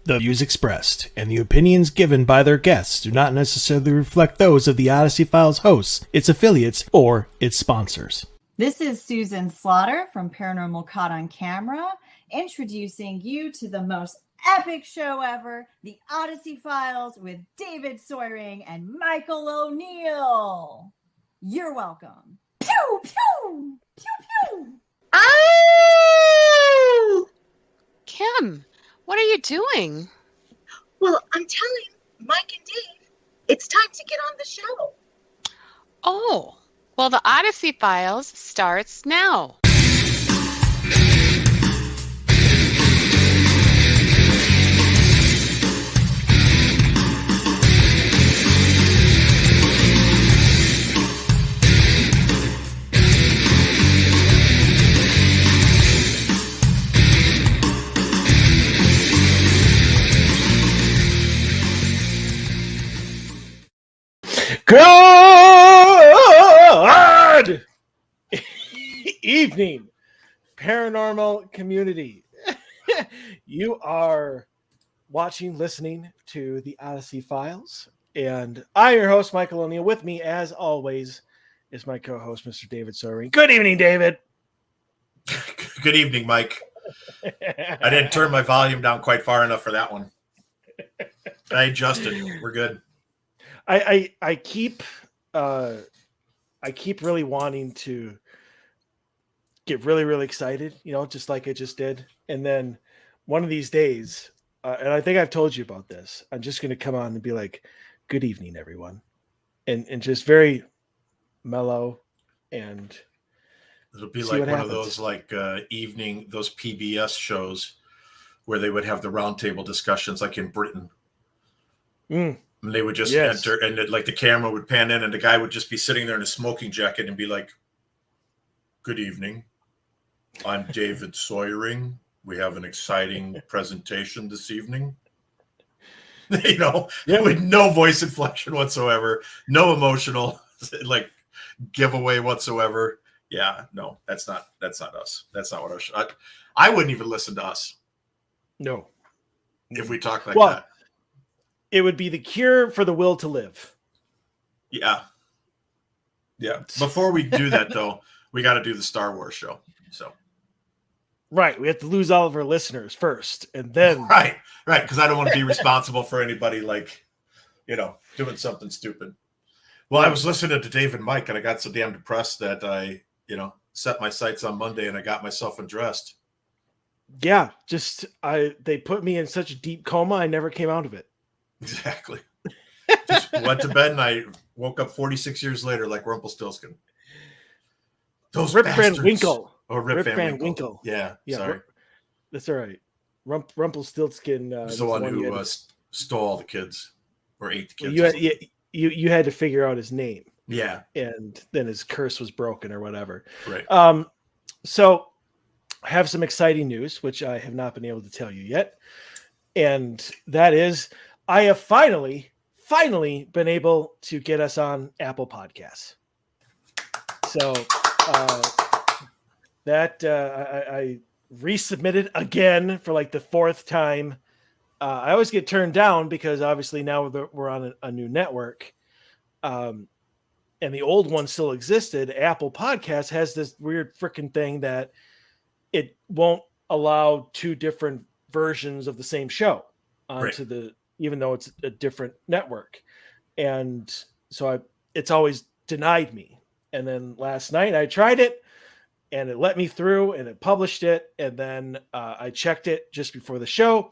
The views expressed and the opinions given by their guests do not necessarily reflect those of the Odyssey Files hosts, its affiliates, or its sponsors. This is Susan Slaughter from Paranormal Caught on Camera, introducing you to the most epic show ever, The Odyssey Files with David Soyering and Michael O'Neill. You're welcome. Pew, pew, pew, pew. Oh! Kim, what are you doing? Well, I'm telling Mike and Dave, it's time to get on the show. Oh, well, the Odyssey Files starts now. Good evening, paranormal community. You are watching, listening to the Odyssey Files, and I'm your host, Michael O'Neill. With me, as always, is my co-host, Mr. David Soyering. Good evening, David. Good evening, Mike. I didn't turn my volume down quite far enough for that one. I adjusted. We're good. I keep really wanting to get really excited, just like I just did. And then one of these days, and I think I've told you about this, I'm just going to come on and be like, good evening, everyone. And just very mellow. And it'll be like one of those evening, those PBS shows where they would have the roundtable discussions like in Britain. And they would just enter, and the camera would pan in, and the guy would just be sitting there in a smoking jacket and be like, "Good evening, I'm David Soyering. We have an exciting presentation this evening." With no voice inflection whatsoever, no emotional giveaway whatsoever. Yeah, no, that's not us. That's not what our show. I wouldn't even listen to us. No, if we talk like that. It would be the cure for the will to live. Yeah. Before we do that, though, we got to do the Star Wars show. So, right, we have to lose all of our listeners first, and then right, because I don't want to be responsible for anybody doing something stupid. Well, I was listening to Dave and Mike, and I got so damn depressed that I, set my sights on Monday, and I got myself undressed. Yeah, they put me in such a deep coma, I never came out of it. Exactly. Just went to bed and I woke up 46 years later like Rumpelstiltskin. Those Rip bastards. Van Winkle. Oh, Rip Van Winkle. Yeah, sorry. That's all right. Rumpelstiltskin was the one who stole all the kids or ate the kids. Well, you had to figure out his name. Yeah. And then his curse was broken or whatever. Right. So I have some exciting news, which I have not been able to tell you yet. And that is, I have finally been able to get us on Apple Podcasts. So I resubmitted again for the fourth time. I always get turned down because obviously now we're on a new network. And the old one still existed. Apple Podcasts has this weird freaking thing that it won't allow two different versions of the same show onto even though it's a different network. And so it's always denied me. And then last night I tried it and it let me through and it published it. And then I checked it just before the show.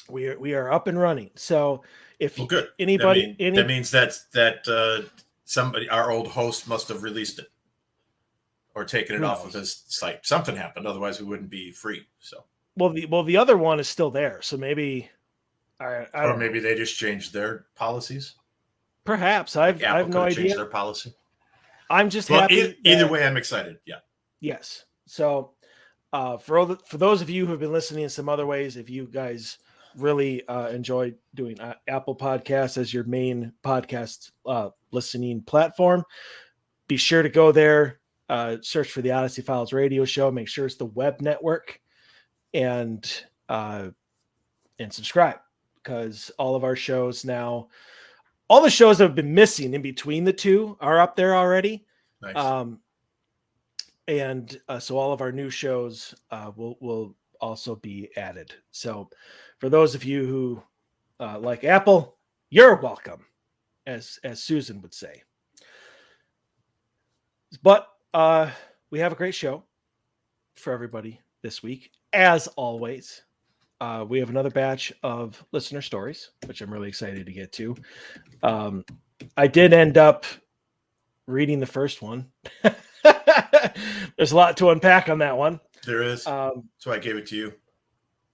We are up and running. So if anybody, that means that somebody, our old host must have released it or taken it off of his site. Something happened. Otherwise we wouldn't be free. So, well, the other one is still there. So maybe, or maybe they just changed their policies. Perhaps I have no idea. Changed their policy. I'm just happy. Either way, I'm excited. Yeah. Yes. So, for those of you who have been listening in some other ways, if you guys really enjoy doing Apple Podcasts as your main podcast listening platform, be sure to go there, search for the Odyssey Files radio show. Make sure it's the web network, and and subscribe, because all of our shows now, all the shows that have been missing in between the two are up there already. Nice. So all of our new shows will also be added. So for those of you who like Apple, you're welcome, as Susan would say. But we have a great show for everybody this week. As always, we have another batch of listener stories, which I'm really excited to get to. I did end up reading the first one. There's a lot to unpack on that one. There is. So I gave it to you.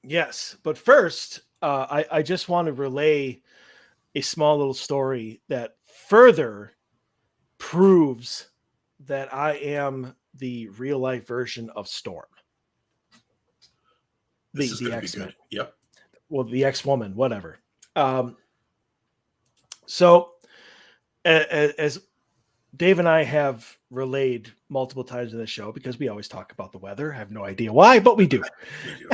Yes. But first, I just want to relay a small little story that further proves that I am the real life version of Storm. The X-Men. Yep. Well, the X-Woman, whatever. So as Dave and I have relayed multiple times in the show, because we always talk about the weather. I have no idea why, but we do. We do.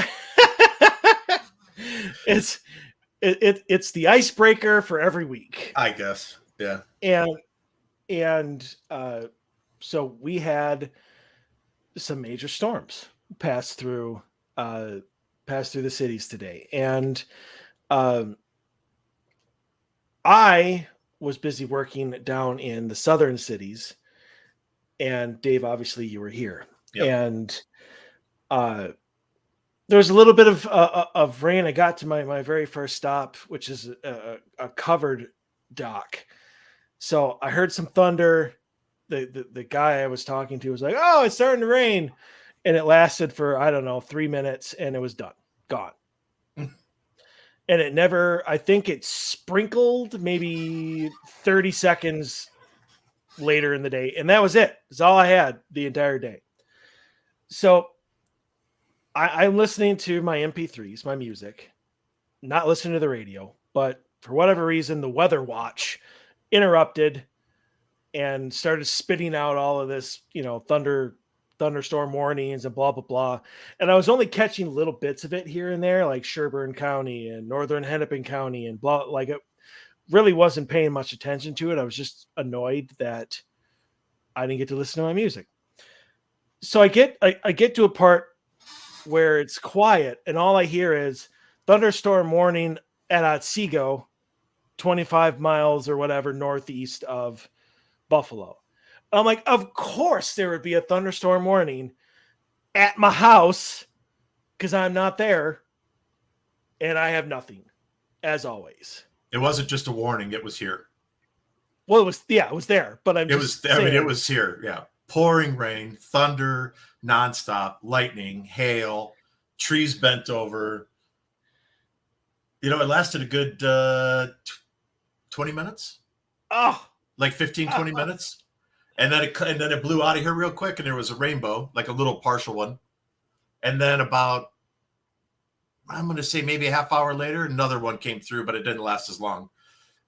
It's the icebreaker for every week, I guess. Yeah. And so we had some major storms pass through the cities today, and I was busy working down in the southern cities, and Dave, obviously you were here. Yep. And there was a little bit of rain. I got to my very first stop, which is a covered dock. So I heard some thunder. The guy I was talking to was like, "Oh, it's starting to rain." And it lasted for, I don't know, 3 minutes, and it was done, gone. And it never, I think it sprinkled maybe 30 seconds later in the day. And that was it. That's all I had the entire day. So I'm listening to my MP3s, my music, not listening to the radio, but for whatever reason, the weather watch interrupted and started spitting out all of this, thunderstorm warnings and blah, blah, blah. And I was only catching little bits of it here and there, like Sherburne County and Northern Hennepin County and blah, like it really wasn't paying much attention to it. I was just annoyed that I didn't get to listen to my music. So I get to a part where it's quiet and all I hear is thunderstorm warning at Otsego, 25 miles or whatever northeast of Buffalo. I'm like, of course there would be a thunderstorm warning at my house because I'm not there and I have nothing, as always. It wasn't just a warning. It was here. Well, it was there, but it was here. Yeah. Pouring rain, thunder, nonstop, lightning, hail, trees bent over. It lasted a good 20 minutes. Oh, like 15, 20 minutes. And then it blew out of here real quick, and there was a rainbow, like a little partial one. And then about, I'm going to say maybe a half hour later, another one came through, but it didn't last as long.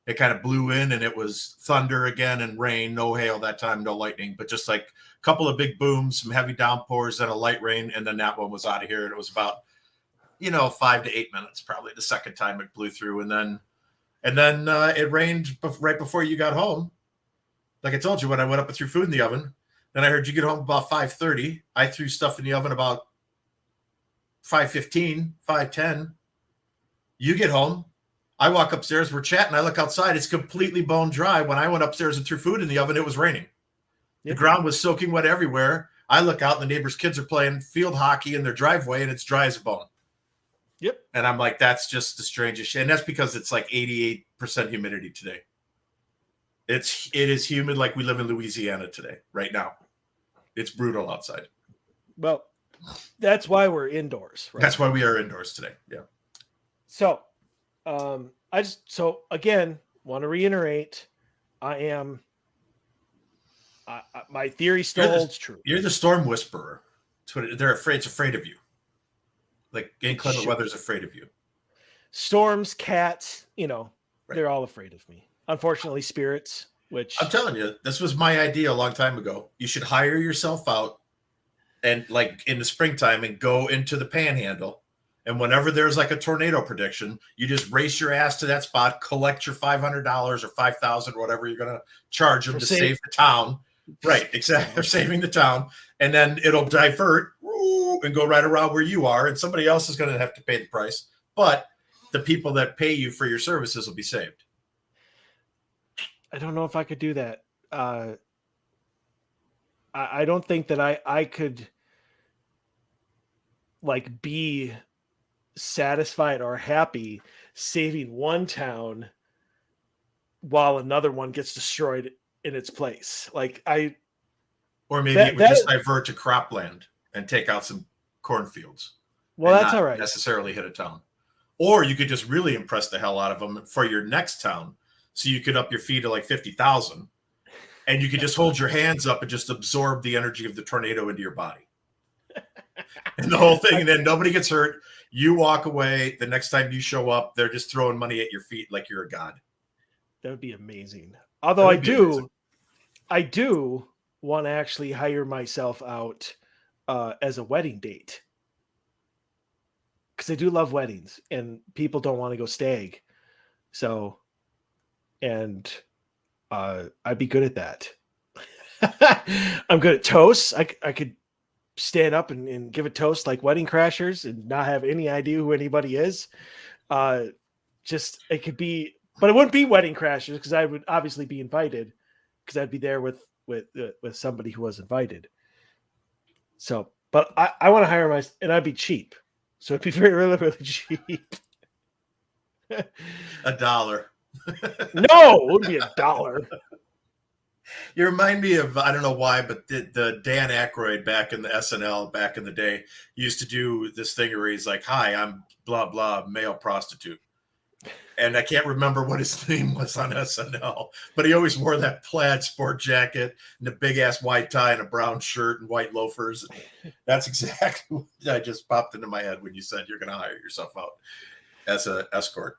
It kind of blew in, and it was thunder again and rain, no hail that time, no lightning, but just like a couple of big booms, some heavy downpours, then a light rain, and then that one was out of here. And it was about, 5 to 8 minutes, probably the second time it blew through. And then it rained right before you got home. Like I told you, when I went up and threw food in the oven, then I heard you get home about 5:30. I threw stuff in the oven about 5:15, 5:10. You get home. I walk upstairs. We're chatting. I look outside. It's completely bone dry. When I went upstairs and threw food in the oven, it was raining. Yep. The ground was soaking wet everywhere. I look out, and the neighbors' kids are playing field hockey in their driveway, and it's dry as a bone. Yep. And I'm like, that's just the strangest shit. And that's because it's like 88% humidity today. It is humid like we live in Louisiana today, right now. It's brutal outside. Well, that's why we're indoors. Right? That's why we are indoors today. Yeah. So, again, want to reiterate, my theory still holds true. You're the storm whisperer. That's what they're afraid. It's afraid of you. Like inclement weather's afraid of you. Storms, cats, right. They're all afraid of me. Unfortunately, spirits, which I'm telling you, this was my idea a long time ago. You should hire yourself out and like in the springtime and go into the panhandle And whenever there's like a tornado prediction, you just race your ass to that spot, collect your $500 or $5,000, whatever you're going to charge them to save the town. Right, exactly. They're saving the town. And then it'll divert and go right around where you are. And somebody else is going to have to pay the price. But the people that pay you for your services will be saved. I don't know if I could do that. I don't think that I could like be satisfied or happy saving one town while another one gets destroyed in its place. Like or maybe it would just divert to cropland and take out some cornfields. Well, that's all right. Necessarily hit a town. Or you could just really impress the hell out of them for your next town. So you could up your fee to like 50,000 and you could just hold your hands up and just absorb the energy of the tornado into your body. And the whole thing, and then nobody gets hurt. You walk away. The next time you show up, they're just throwing money at your feet like you're a god. That would be amazing. Although I do want to actually hire myself out as a wedding date. Because I do love weddings and people don't want to go stag. So, and I'd be good at that. I'm good at toasts. I could stand up and give a toast like Wedding Crashers and not have any idea who anybody is. Just it could be, but it wouldn't be Wedding Crashers because I would obviously be invited because I'd be there with somebody who was invited. So, but I want to hire and I'd be cheap. So it'd be really, really cheap. $1. No, it wouldn't be $1. You remind me of, I don't know why, but the Dan Aykroyd back in the SNL back in the day used to do this thing where he's like, "Hi, I'm blah, blah, male prostitute." And I can't remember what his name was on SNL, but he always wore that plaid sport jacket and a big ass white tie and a brown shirt and white loafers. That's exactly what I just popped into my head when you said you're going to hire yourself out as an escort.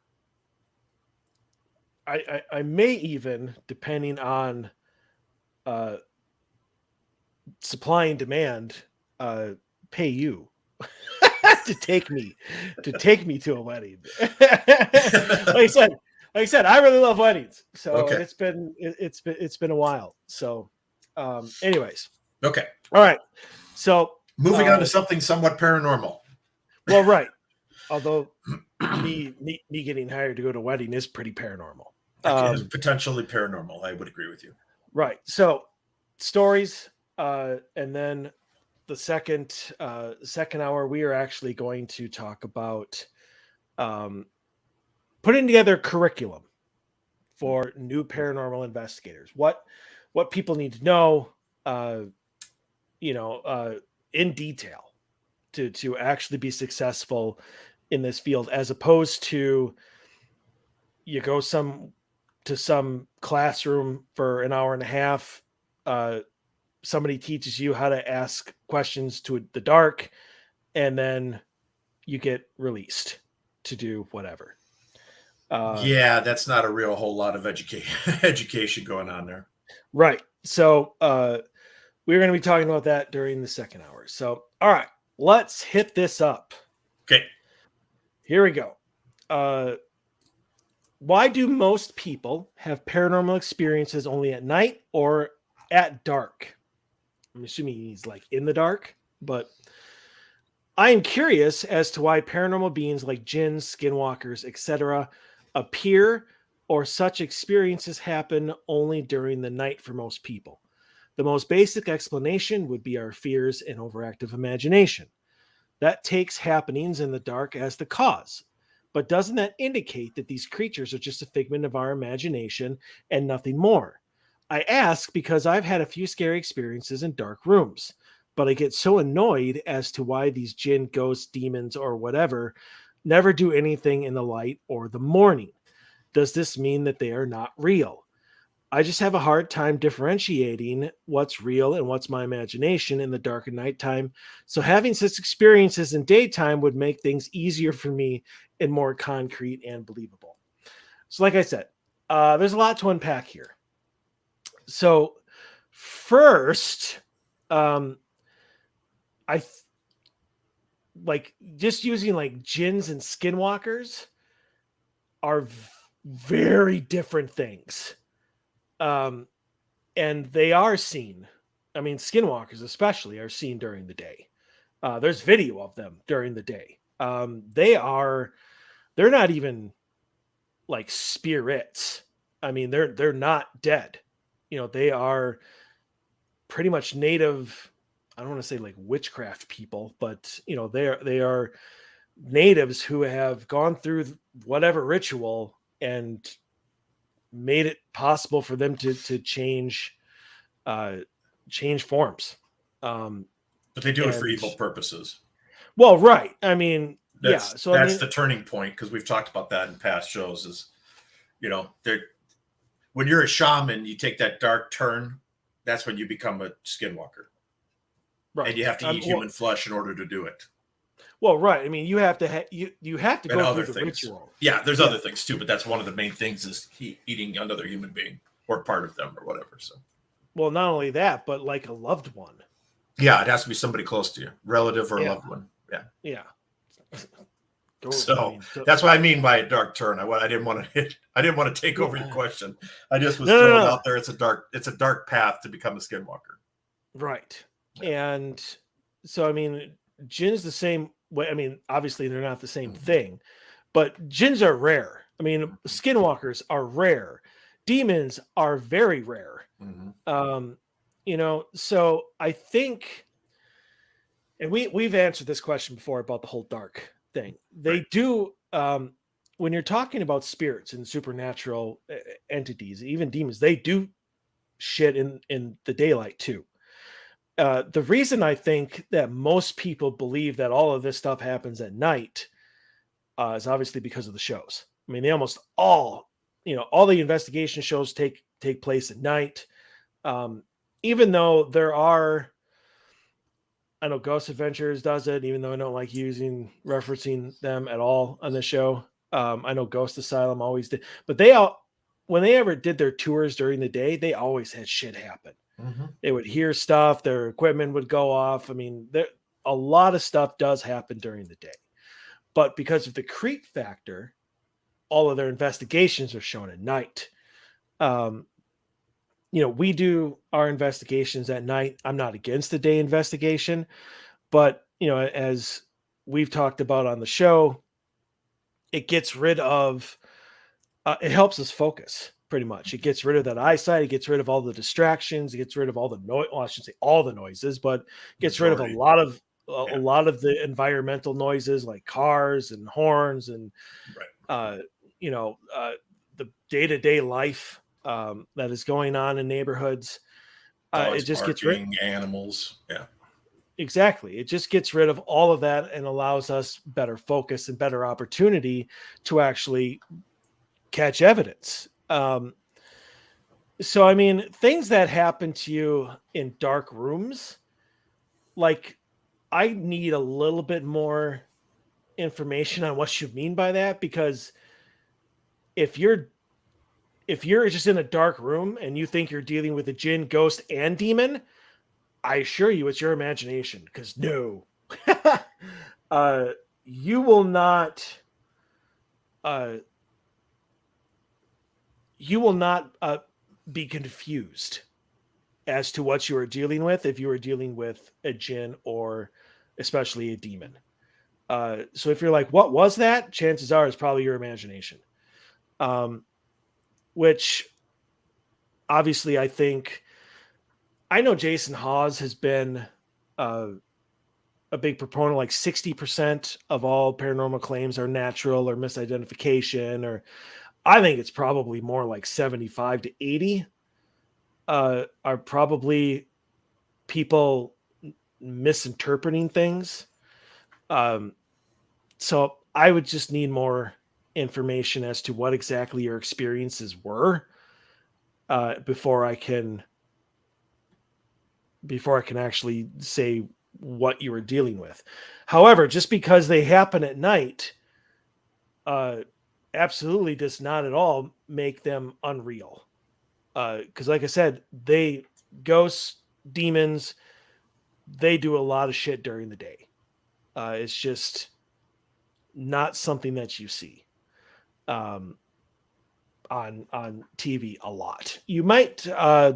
I may even, depending on supply and demand, pay you to take me to a wedding. like I said, I really love weddings. So okay. It's been a while. So anyways. Okay. All right. So moving on to something somewhat paranormal. Well, right. Although me getting hired to go to a wedding is pretty paranormal. It's potentially paranormal. I would agree with you. Right. So stories, and then the second hour, we are actually going to talk about putting together curriculum for new paranormal investigators. What people need to know, in detail to actually be successful in this field, as opposed to you go to some classroom for an hour and a half. Somebody teaches you how to ask questions to the dark, and then you get released to do whatever. Yeah, that's not a real whole lot of education going on there. Right. So we're going to be talking about that during the second hour. So, all right, let's hit this up. Okay. Here we go. Why do most people have paranormal experiences only at night or at dark? I'm assuming he's like in the dark, but I am curious as to why paranormal beings like jinns, skinwalkers, etc. appear, or such experiences happen only during the night for most people. The most basic explanation would be our fears and overactive imagination. That takes happenings in the dark as the cause. But doesn't that indicate that these creatures are just a figment of our imagination and nothing more? I ask because I've had a few scary experiences in dark rooms, but I get so annoyed as to why these jinn, ghosts, demons, or whatever never do anything in the light or the morning. Does this mean that they are not real? I just have a hard time differentiating what's real and what's my imagination in the dark and nighttime. So having such experiences in daytime would make things easier for me and more concrete and believable. So like I said, there's a lot to unpack here. So first, like just using like jinns and skinwalkers are very different things. And they are seen. I mean, skinwalkers especially are seen during the day. There's video of them during the day. They're not even like spirits. I mean, they're not dead. You know, they are pretty much native. I don't want to say like witchcraft people, but you know, they are natives who have gone through whatever ritual and made it possible for them to change forms. But they do it for evil purposes. Well, right. I mean, that's the turning point, because we've talked about that in past shows. Is, you know, when you're a shaman, you take that dark turn. That's when you become a skinwalker, right? And you have to eat human flesh in order to do it. Well, right. I mean, you have to you have to and go other through the things. ritual. Yeah, there's other things too, but that's one of the main things is eating another human being or part of them or whatever. So, well, not only that, but like a loved one. Yeah, it has to be somebody close to you, relative or a loved one. Yeah, yeah. So that's what I mean by a dark turn. I didn't want to take over your question. I just was throwing out there. It's a dark path to become a skinwalker. Right. Yeah. And so, I mean, jinns the same way. I mean, obviously they're not the same thing, but jinns are rare. I mean, skinwalkers are rare. Demons are very rare. You know, so I think, and we've answered this question before about the whole dark thing. They do, when you're talking about spirits and supernatural entities, even demons, they do shit in the daylight too. The reason I think that most people believe that all of this stuff happens at night is obviously because of the shows. I mean, they almost all, you know, all the investigation shows take place at night. Even though there are, I know Ghost Adventures does it, even though I don't like referencing them at all on the show. I know Ghost Asylum always did, but when they ever did their tours during the day, they always had shit happen. They would hear stuff, their equipment would go off. I mean, a lot of stuff does happen during the day, but because of the creep factor, all of their investigations are shown at night. You know, we do our investigations at night. I'm not against the day investigation, but you know, as we've talked about on the show, it gets rid of, it helps us focus pretty much. It gets rid of that eyesight. It gets rid of all the distractions. It gets rid of all the noise. Well, I shouldn't say all the noises, but gets rid of a lot of the environmental noises like cars and horns and, you know, the day-to-day life that is going on in neighborhoods. It just gets rid of animals. Yeah, exactly. It just gets rid of all of that and allows us better focus and better opportunity to actually catch evidence. So, I mean, things that happen to you in dark rooms, like, I need a little bit more information on what you mean by that, because if you're just in a dark room and you think you're dealing with a jinn, ghost, and demon, I assure you it's your imagination, because no, you will not be confused as to what you are dealing with if you are dealing with a jinn or especially a demon. So if you're like, what was that? Chances are it's probably your imagination. Which obviously I know Jason Hawes has been a big proponent, like 60% of all paranormal claims are natural or misidentification, or I think it's probably more like 75 to 80 are probably people misinterpreting things. So I would just need more information as to what exactly your experiences were before I can actually say what you were dealing with. However, just because they happen at night absolutely does not at all make them unreal. Because like I said, ghosts, demons, they do a lot of shit during the day. It's just not something that you see on TV a lot. You might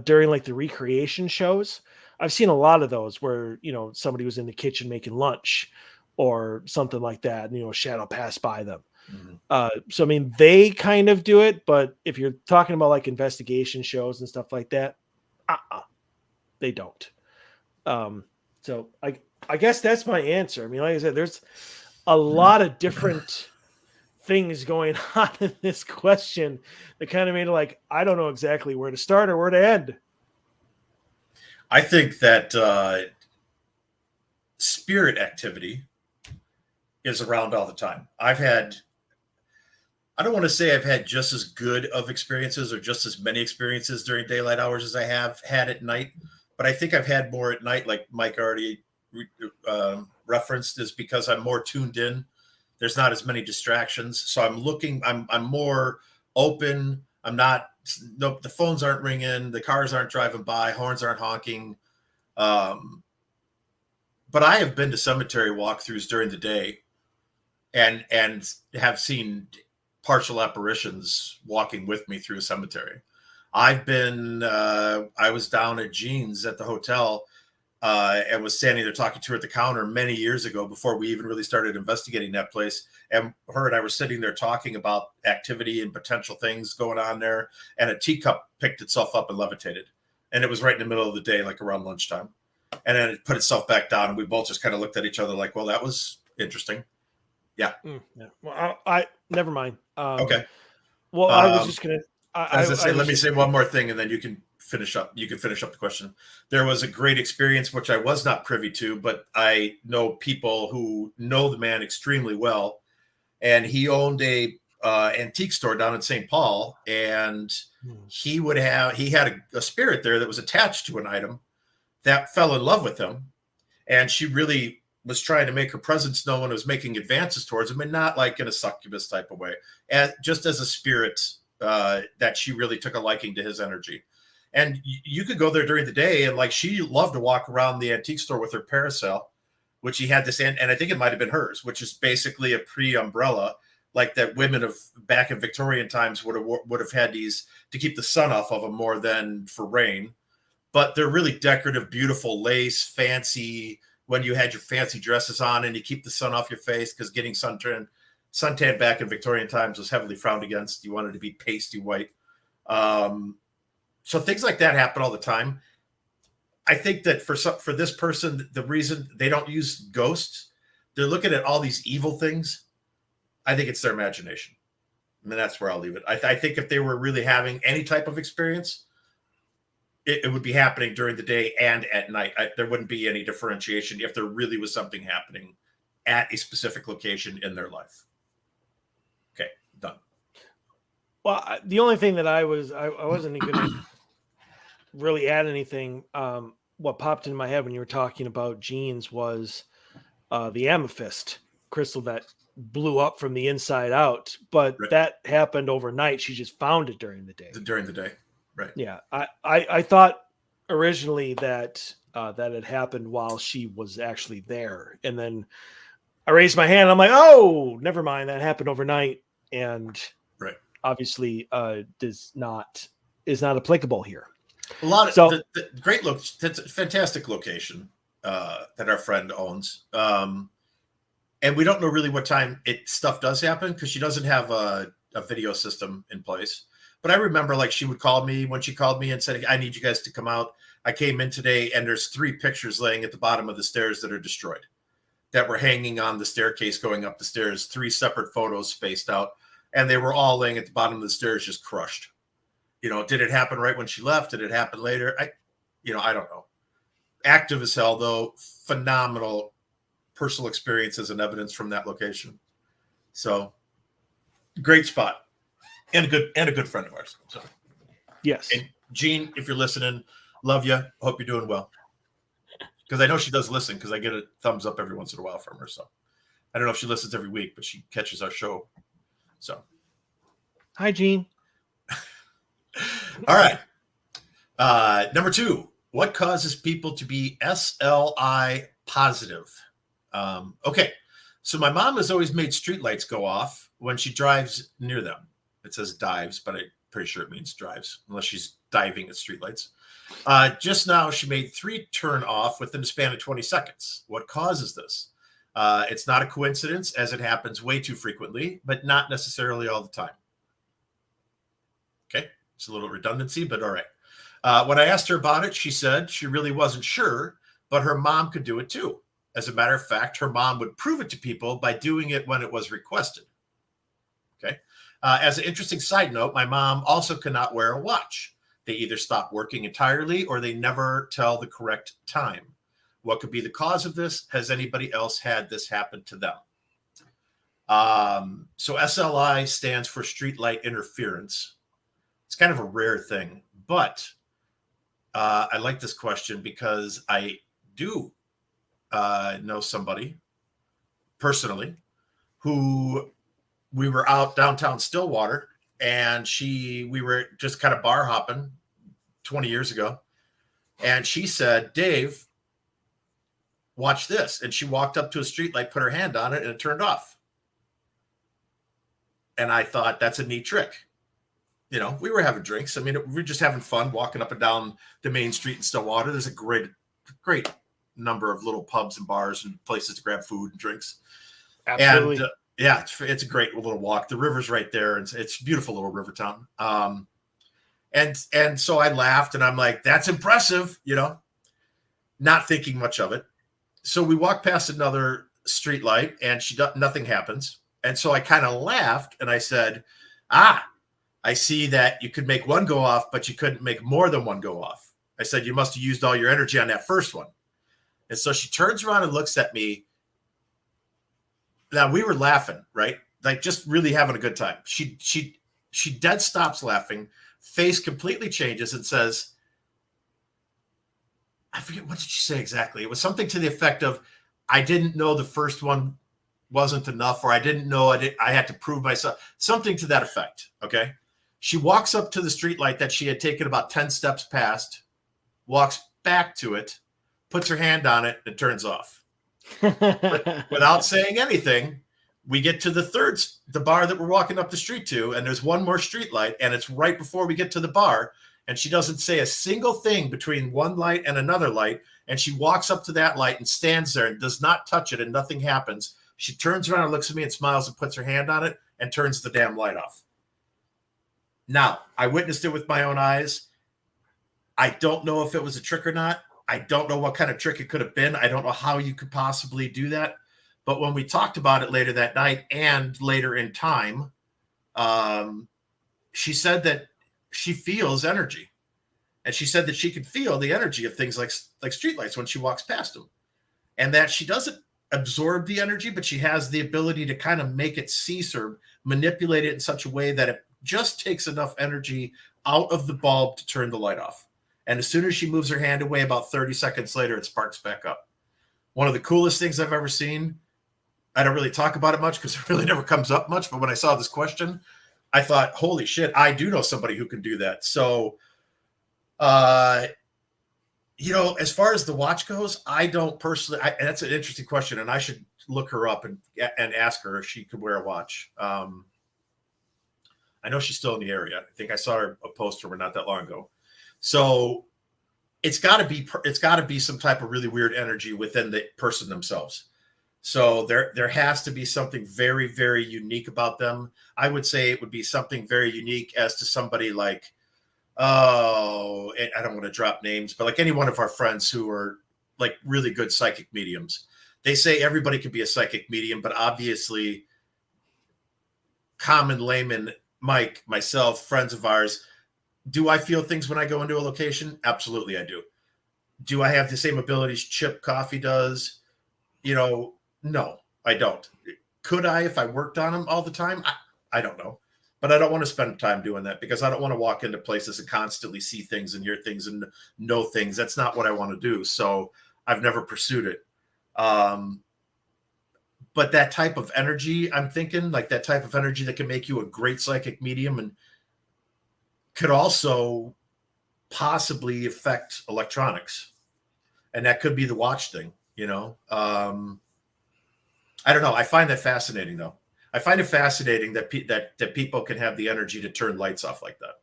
during like the recreation shows. I've seen a lot of those where somebody was in the kitchen making lunch or something like that, and a shadow passed by them. So I mean, they kind of do it, but if you're talking about like investigation shows and stuff like that, they don't. So I guess that's my answer. I mean, like I said, there's a lot of different things going on in this question that kind of made it like I don't know exactly where to start or where to end. I think that spirit activity is around all the time. I don't want to say I've had just as good of experiences or just as many experiences during daylight hours as I have had at night, but I think I've had more at night, like Mike already referenced, is because I'm more tuned in. There's not as many distractions. So I'm more open. The phones aren't ringing. The cars aren't driving by. Horns aren't honking. But I have been to cemetery walkthroughs during the day and have seen partial apparitions walking with me through a cemetery. I was down at Jean's at the hotel and was standing there talking to her at the counter many years ago before we even really started investigating that place. And her and I were sitting there talking about activity and potential things going on there. And a teacup picked itself up and levitated. And it was right in the middle of the day, like around lunchtime. And then it put itself back down. And we both just kind of looked at each other like, well, that was interesting. Yeah. Yeah. Well, I never mind. Okay. Well, I was just going to, let me say one more thing and then you can finish up the question. There was a great experience, which I was not privy to, but I know people who know the man extremely well. And he owned a antique store down in St. Paul. And he had a spirit there that was attached to an item that fell in love with him. And she really was trying to make her presence known and was making advances towards him, and not like in a succubus type of way, just as a spirit that she really took a liking to his energy. And you could go there during the day, and like she loved to walk around the antique store with her parasol, which he had this, and I think it might have been hers, which is basically a pre-umbrella, like that women of back in Victorian times would have had these to keep the sun off of them more than for rain. But they're really decorative, beautiful lace, fancy. When you had your fancy dresses on and you keep the sun off your face, because getting suntan back in Victorian times was heavily frowned against. You wanted to be pasty white. So things like that happen all the time. I think that for this person, the reason they don't use ghosts, they're looking at all these evil things. I think it's their imagination. I mean, that's where I'll leave it. I think if they were really having any type of experience, it would be happening during the day and at night. There wouldn't be any differentiation if there really was something happening at a specific location in their life. Okay, done. Well, the only thing that I wasn't going to really add anything. What popped in my head when you were talking about Jeans was the amethyst crystal that blew up from the inside out, but that happened overnight. She just found it during the day. Right. Yeah. I thought originally that that had happened while she was actually there. And then I raised my hand. I'm like, oh, never mind. That happened overnight. And obviously is not applicable here. A lot of the great look. That's a fantastic location that our friend owns. And we don't know really what time stuff does happen because she doesn't have a video system in place. But I remember like she would call me when she called me and said, I need you guys to come out. I came in today and there's 3 pictures laying at the bottom of the stairs that are destroyed, that were hanging on the staircase going up the stairs, 3 separate photos spaced out. And they were all laying at the bottom of the stairs, just crushed. Did it happen right when she left? Did it happen later? I don't know. Active as hell though. Phenomenal personal experiences and evidence from that location. So great spot. And a good friend of ours. So yes. And Jean, if you're listening, love you. Hope you're doing well. Because I know she does listen, because I get a thumbs up every once in a while from her. So I don't know if she listens every week, but she catches our show. So hi, Jean. All right. Number 2, what causes people to be SLI positive? Okay. So my mom has always made streetlights go off when she drives near them. It says dives, but I'm pretty sure it means drives, unless she's diving at streetlights. Just now, she made 3 turn off within the span of 20 seconds. What causes this? It's not a coincidence, as it happens way too frequently, but not necessarily all the time. Okay, it's a little redundancy, but all right. When I asked her about it, she said she really wasn't sure, but her mom could do it too. As a matter of fact, her mom would prove it to people by doing it when it was requested. Okay. As an interesting side note, my mom also cannot wear a watch. They either stop working entirely or they never tell the correct time. What could be the cause of this? Has anybody else had this happen to them? So SLI stands for streetlight interference. It's kind of a rare thing, but I like this question because I do know somebody personally who we were out downtown Stillwater and we were just kind of bar hopping 20 years ago. And she said, Dave, watch this. And she walked up to a streetlight, put her hand on it, and it turned off. And I thought, that's a neat trick. You know, we were having drinks. I mean, we were just having fun walking up and down the main street in Stillwater. There's a great number of little pubs and bars and places to grab food and drinks. Absolutely. And yeah, it's a great little walk. The river's right there. And it's a beautiful little river town. And so I laughed and I'm like, that's impressive, you know, not thinking much of it. So we walked past another street light and nothing happens. And so I kind of laughed and I said, I see that you could make one go off, but you couldn't make more than one go off. I said, you must have used all your energy on that first one. And so she turns around and looks at me. Now we were laughing, right? Like just really having a good time. She dead stops laughing, face completely changes and says, I forget, what did she say exactly? It was something to the effect of, I didn't know the first one wasn't enough, or I didn't know I had to prove myself, something to that effect. Okay. She walks up to the streetlight that she had taken about 10 steps past, walks back to it, puts her hand on it, and turns off. Without saying anything, we get to the bar that we're walking up the street to, and there's one more streetlight, and it's right before we get to the bar, and she doesn't say a single thing between one light and another light, and she walks up to that light and stands there and does not touch it, and nothing happens. She turns around and looks at me and smiles and puts her hand on it and turns the damn light off. Now, I witnessed it with my own eyes. I don't know if it was a trick or not. I don't know what kind of trick it could have been. I don't know how you could possibly do that. But when we talked about it later that night and later in time, she said that she feels energy. And she said that she could feel the energy of things like streetlights when she walks past them. And that she doesn't absorb the energy, but she has the ability to kind of make it cease or manipulate it in such a way that it just takes enough energy out of the bulb to turn the light off. And as soon as she moves her hand away, about 30 seconds later, it sparks back up. One of the coolest things I've ever seen. I don't really talk about it much because it really never comes up much. But when I saw this question, I thought, holy shit, I do know somebody who can do that. So, you know, as far as the watch goes, I don't personally, that's an interesting question. And I should look her up and ask her if she could wear a watch. I know she's still in the area. I think I saw her a post from her not that long ago. So it's got to be some type of really weird energy within the person themselves. So there has to be something very, very unique about them. I would say it would be something very unique as to somebody like, I don't want to drop names, but like any one of our friends who are like really good psychic mediums. They say everybody can be a psychic medium, but obviously common layman, Mike, myself, friends of ours, do I feel things when I go into a location? Absolutely, I do. Do I have the same abilities Chip Coffee does? You know, no, I don't. Could I if I worked on them all the time? I don't know. But I don't want to spend time doing that because I don't want to walk into places and constantly see things and hear things and know things. That's not what I want to do. So I've never pursued it. But that type of energy, I'm thinking like that type of energy that can make you a great psychic medium and could also possibly affect electronics. And that could be the watch thing, you know? I don't know. I find that fascinating, though. I find it fascinating that that people can have the energy to turn lights off like that.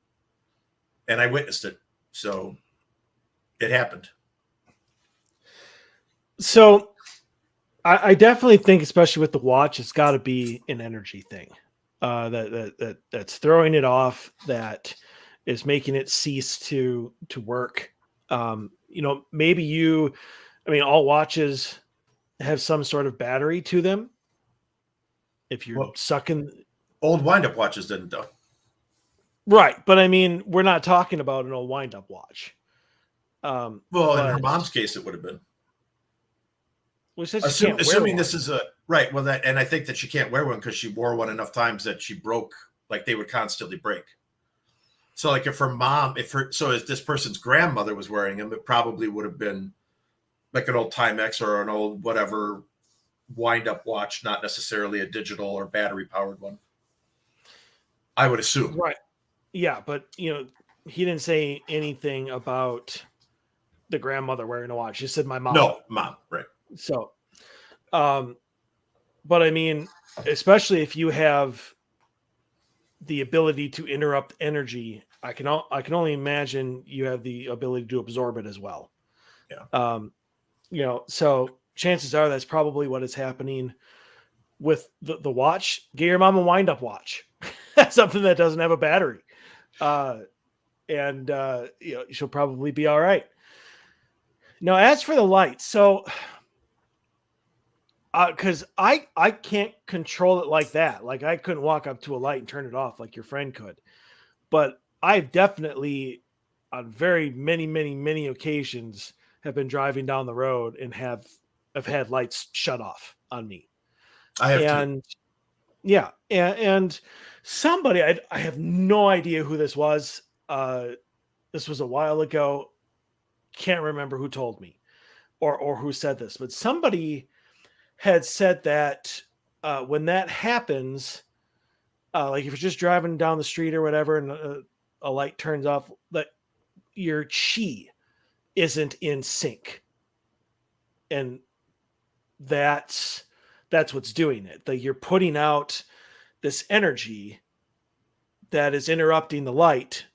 And I witnessed it. So it happened. So I definitely think, especially with the watch, it's got to be an energy thing that's throwing it off, that is making it cease to work. Maybe all watches have some sort of battery to them. If you're sucking, old wind-up watches didn't, though. Right, but I mean, we're not talking about an old wind-up watch. In her mom's case, it would have been. Well, assuming this is right. Well, and I think that she can't wear one because she wore one enough times that she broke. Like, they would constantly break. So, like, if this person's grandmother was wearing them, it probably would have been like an old Timex or an old whatever wind-up watch, not necessarily a digital or battery-powered one. I would assume. Right. Yeah, but he didn't say anything about the grandmother wearing a watch. He said my mom. No, mom, right. So, but I mean, especially if you have the ability to interrupt energy, I can only imagine you have the ability to absorb it as well. Yeah. So chances are that's probably what is happening with the watch. Get your mom a wind-up watch. Something that doesn't have a battery. And she'll probably be all right. Now, as for the lights, so because I can't control it like that. Like, I couldn't walk up to a light and turn it off like your friend could. But I've definitely, on very many occasions, have been driving down the road and have had lights shut off on me. I have too. Yeah, and somebody, I have no idea who this was. This was a while ago. Can't remember who told me or who said this, but somebody had said that when that happens, like if you're just driving down the street or whatever and a light turns off, that your chi isn't in sync. And that's what's doing it. That you're putting out this energy that is interrupting the light,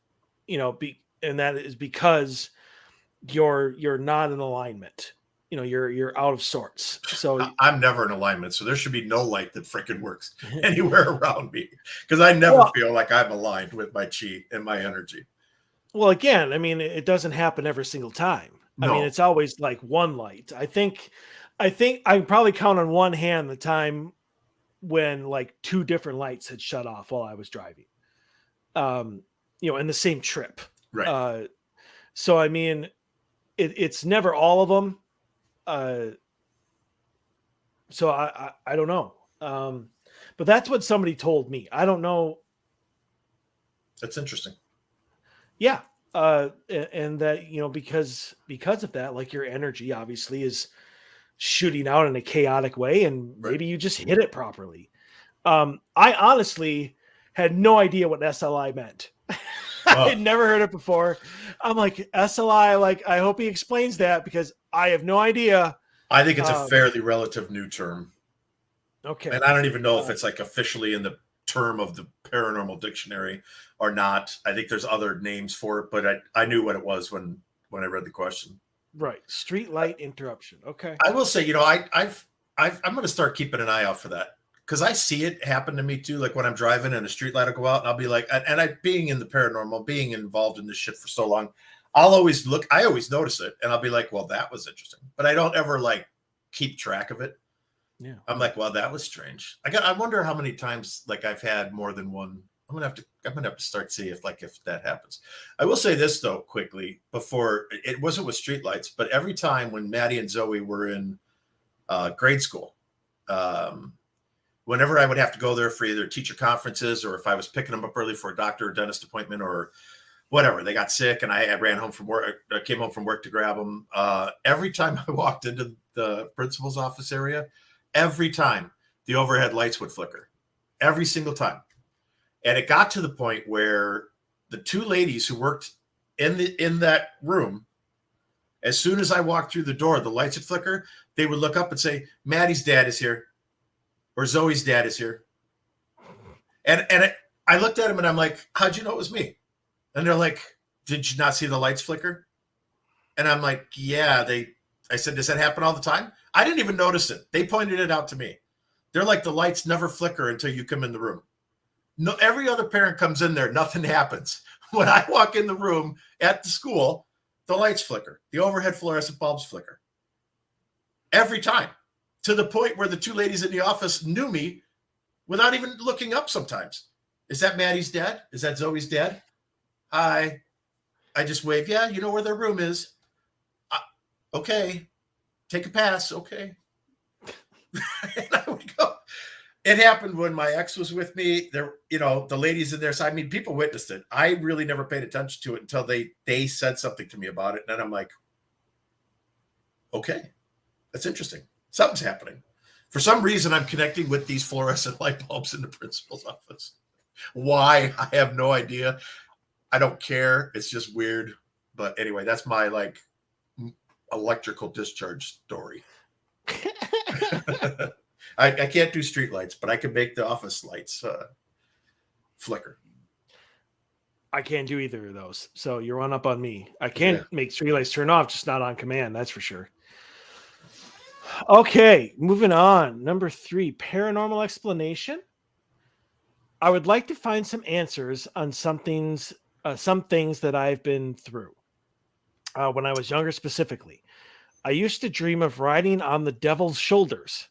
and that is because you're not in alignment. You're out of sorts. So I'm never in alignment. So there should be no light that freaking works anywhere around me, because I never feel like I'm aligned with my chi and my energy. Well, again, I mean, it doesn't happen every single time. No. I mean, it's always like one light. I think I can probably count on one hand the time when like two different lights had shut off while I was driving. In the same trip. Right. So I mean, it's never all of them. So I don't know. But that's what somebody told me. I don't know. That's interesting. Yeah. And that, because of that, like your energy obviously is shooting out in a chaotic way, and maybe you just hit it properly. I honestly had no idea what SLI meant. I had never heard it before. I'm like, SLI, like, I hope he explains that, because I have no idea. I think it's a fairly relative new term. Okay. And I don't even know if it's like officially in the term of the paranormal dictionary or not. I think there's other names for it, but I knew what it was when I read the question. Right. Street light interruption. Okay. I will say, I'm going to start keeping an eye out for that, because I see it happen to me too. Like when I'm driving and a street light will go out, and I'll be like, being in the paranormal, being involved in this shit for so long, I always notice it, and I'll be like, well, that was interesting, but I don't ever like keep track of it. Yeah. I'm like, well, that was strange. I wonder how many times like I've had more than one. I'm gonna have to start seeing if that happens. I will say this though, quickly, before it wasn't with streetlights, but every time when Maddie and Zoe were in grade school, whenever I would have to go there for either teacher conferences, or if I was picking them up early for a doctor or dentist appointment or whatever, they got sick and I ran home from work, I came home from work to grab them. Every time I walked into the principal's office area, every time the overhead lights would flicker, every single time. And it got to the point where the two ladies who worked in that room, as soon as I walked through the door, the lights would flicker. They would look up and say, "Maddie's dad is here." or Zoe's dad is here. And I looked at him and I'm like, how'd you know it was me? And they're like, did you not see the lights flicker? And I'm like, yeah, I said, does that happen all the time? I didn't even notice it. They pointed it out to me. They're like, the lights never flicker until you come in the room. No, every other parent comes in there, nothing happens. When I walk in the room at the school, the lights flicker. The overhead fluorescent bulbs flicker. Every time. To the point where the two ladies in the office knew me without even looking up sometimes. Is that Maddie's dad? Is that Zoe's dad? Hi. I just wave. Yeah, you know where their room is. Okay. Take a pass. Okay. And I would go. It happened when my ex was with me. There, the ladies in there. So I mean, people witnessed it. I really never paid attention to it until they said something to me about it. And then I'm like, okay, that's interesting. Something's happening. For some reason, I'm connecting with these fluorescent light bulbs in the principal's office. Why? I have no idea. I don't care. It's just weird. But anyway, that's my electrical discharge story. I can't do street lights, but I can make the office lights flicker. I can't do either of those. So you're one up on me. I can make street lights turn off, just not on command. That's for sure. Okay, moving on. Number 3, paranormal explanation. I would like to find some answers on some things that I've been through. When I was younger, specifically, I used to dream of riding on the devil's shoulders.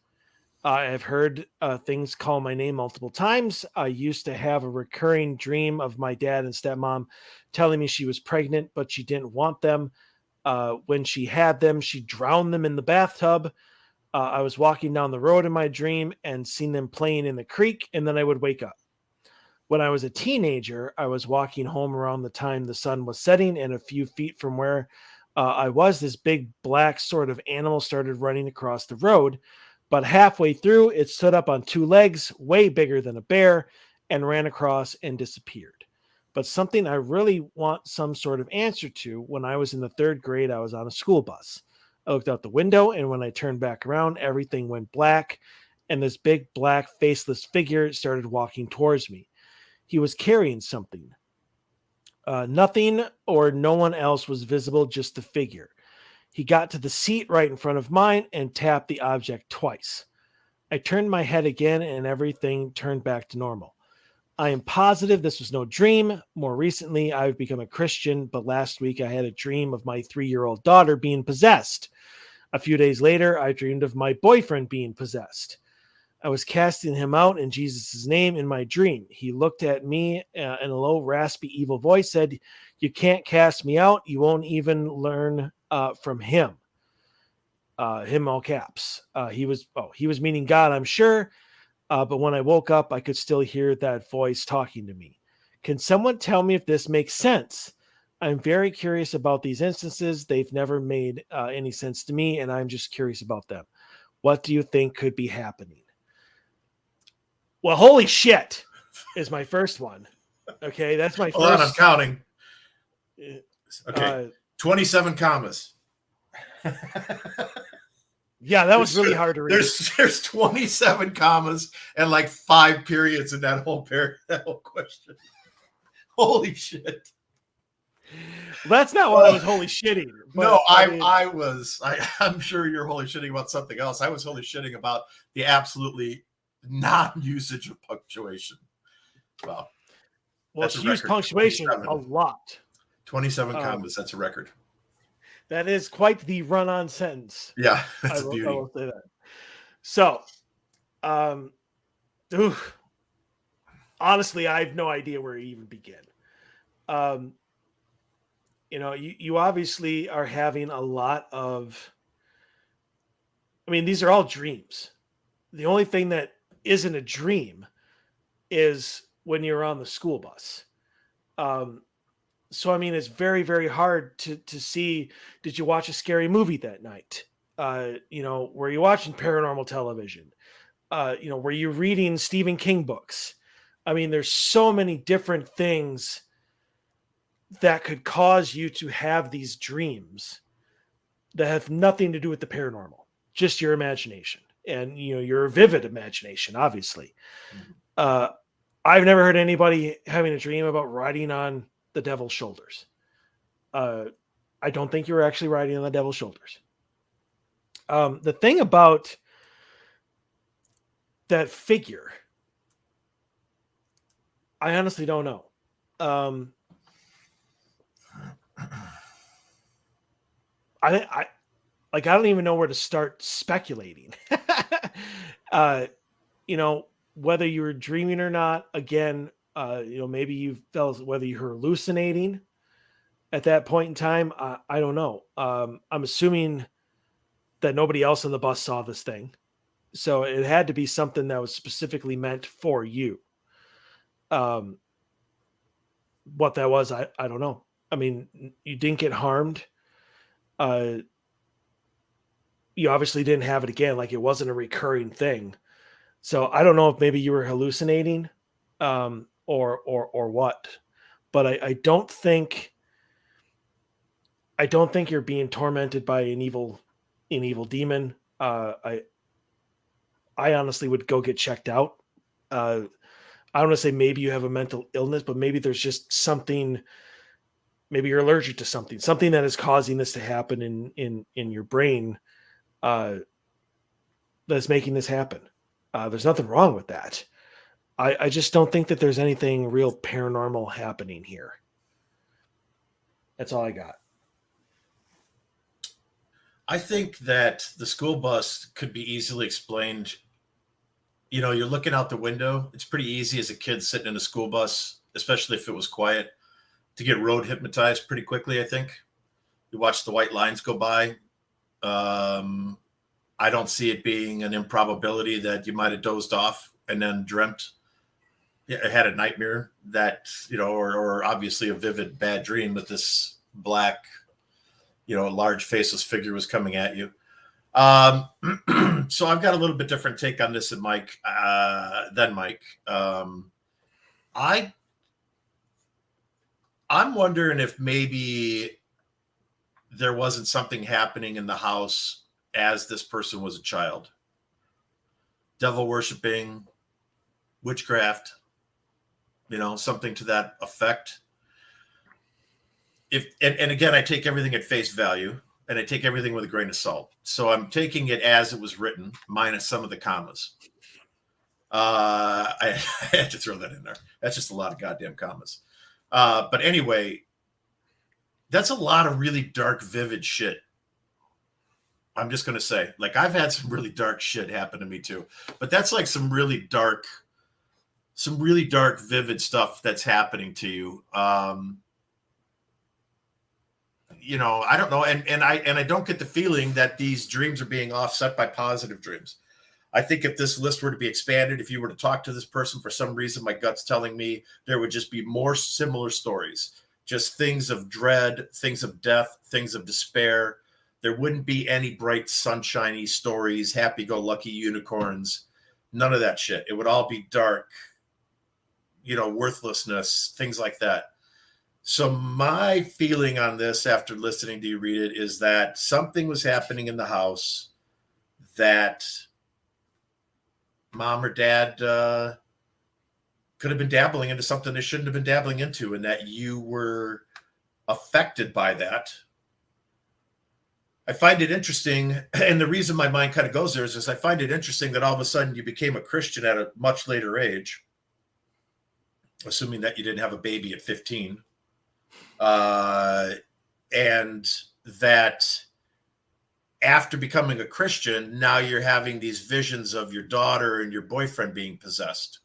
I've heard things call my name multiple times. I used to have a recurring dream of my dad and stepmom telling me she was pregnant, but she didn't want them. When she had them, she drowned them in the bathtub. I was walking down the road in my dream and seen them playing in the creek, and then I would wake up. When I was a teenager, I was walking home around the time the sun was setting, and a few feet from where I was, this big black sort of animal started running across the road. But halfway through, it stood up on 2 legs, way bigger than a bear, and ran across and disappeared. But something I really want some sort of answer to: when I was in the 3rd grade, I was on a school bus. I looked out the window, and when I turned back around, everything went black, and this big black faceless figure started walking towards me. He was carrying something. Nothing or no one else was visible, just the figure. He got to the seat right in front of mine and tapped the object twice. I turned my head again and everything turned back to normal. I am positive this was no dream. More recently, I've become a Christian, but last week I had a dream of my 3-year-old daughter being possessed. A few days later, I dreamed of my boyfriend being possessed. I was casting him out in Jesus' name in my dream. He looked at me in a low, raspy, evil voice, said, "You can't cast me out. You won't even learn from him." Him, all caps. He was meaning God, I'm sure. But when I woke up, I could still hear that voice talking to me. Can someone tell me if this makes sense? I'm very curious about these instances. They've never made any sense to me, and I'm just curious about them. What do you think could be happening? Well, holy shit is my first one. Okay, that's my first. Hold on, I'm counting. Okay, 27 commas. Yeah, that was really hard to read. There's 27 commas and like 5 periods in that whole question. Holy shit. That's not what I was holy shitting. No, I'm sure you're holy shitting about something else. I was holy shitting about the absolutely non-usage of punctuation. Well, it's used punctuation a lot. 27 commas, that's a record. That is quite the run-on sentence. Yeah, that's a beauty. I will say that. So, honestly, I have no idea where to even begin. You obviously are having a lot of. I mean, these are all dreams. The only thing that isn't a dream is when you're on the school bus. So, I mean, it's very, very hard to see, did you watch a scary movie that night? Were you watching paranormal television? Were you reading Stephen King books? I mean, there's so many different things that could cause you to have these dreams that have nothing to do with the paranormal, just your imagination. and your vivid imagination, obviously. I've never heard anybody having a dream about riding on the devil's shoulders. I don't think you were actually riding on the devil's shoulders. The thing about that figure, I honestly don't know. I don't even know where to start speculating. Whether you were dreaming or not. Again, maybe you felt whether you were hallucinating at that point in time. I don't know. I'm assuming that nobody else on the bus saw this thing, so it had to be something that was specifically meant for you. What that was, I don't know. I mean, you didn't get harmed. You obviously didn't have it again. Like, it wasn't a recurring thing. So I don't know if maybe you were hallucinating, or what, but I don't think you're being tormented by an evil demon. I honestly would go get checked out. I don't want to say maybe you have a mental illness, but maybe there's just something. Maybe you're allergic to something that is causing this to happen in your brain, that's making this happen. There's nothing wrong with that. I just don't think that there's anything real paranormal happening here. That's all I got. I think that the school bus could be easily explained. You're looking out the window. It's pretty easy as a kid sitting in a school bus, especially if it was quiet, to get road hypnotized pretty quickly, I think. You watch the white lines go by. I don't see it being an improbability that you might have dozed off and then dreamt, had a nightmare that, or obviously a vivid bad dream that this black, large faceless figure was coming at you. So I've got a little bit different take on this than Mike. I'm wondering if maybe there wasn't something happening in the house as this person was a child. Devil worshiping, witchcraft, something to that effect. And again, I take everything at face value, and I take everything with a grain of salt. So I'm taking it as it was written, minus some of the commas. I had to throw that in there. That's just a lot of goddamn commas. But anyway, that's a lot of really dark, vivid shit. I'm just going to say, like, I've had some really dark shit happen to me too, but that's like some really dark, vivid stuff that's happening to you. I don't know. And I don't get the feeling that these dreams are being offset by positive dreams. I think if this list were to be expanded, if you were to talk to this person, for some reason, my gut's telling me there would just be more similar stories, just things of dread, things of death, things of despair. There wouldn't be any bright, sunshiny stories, happy-go-lucky unicorns, none of that shit. It would all be dark, worthlessness, things like that. So my feeling on this after listening to you read it is that something was happening in the house that mom or dad could have been dabbling into something they shouldn't have been dabbling into, and that you were affected by that. I find it interesting, and the reason my mind kind of goes there is I find it interesting that all of a sudden you became a Christian at a much later age, assuming that you didn't have a baby at 15, and that after becoming a Christian, now you're having these visions of your daughter and your boyfriend being possessed,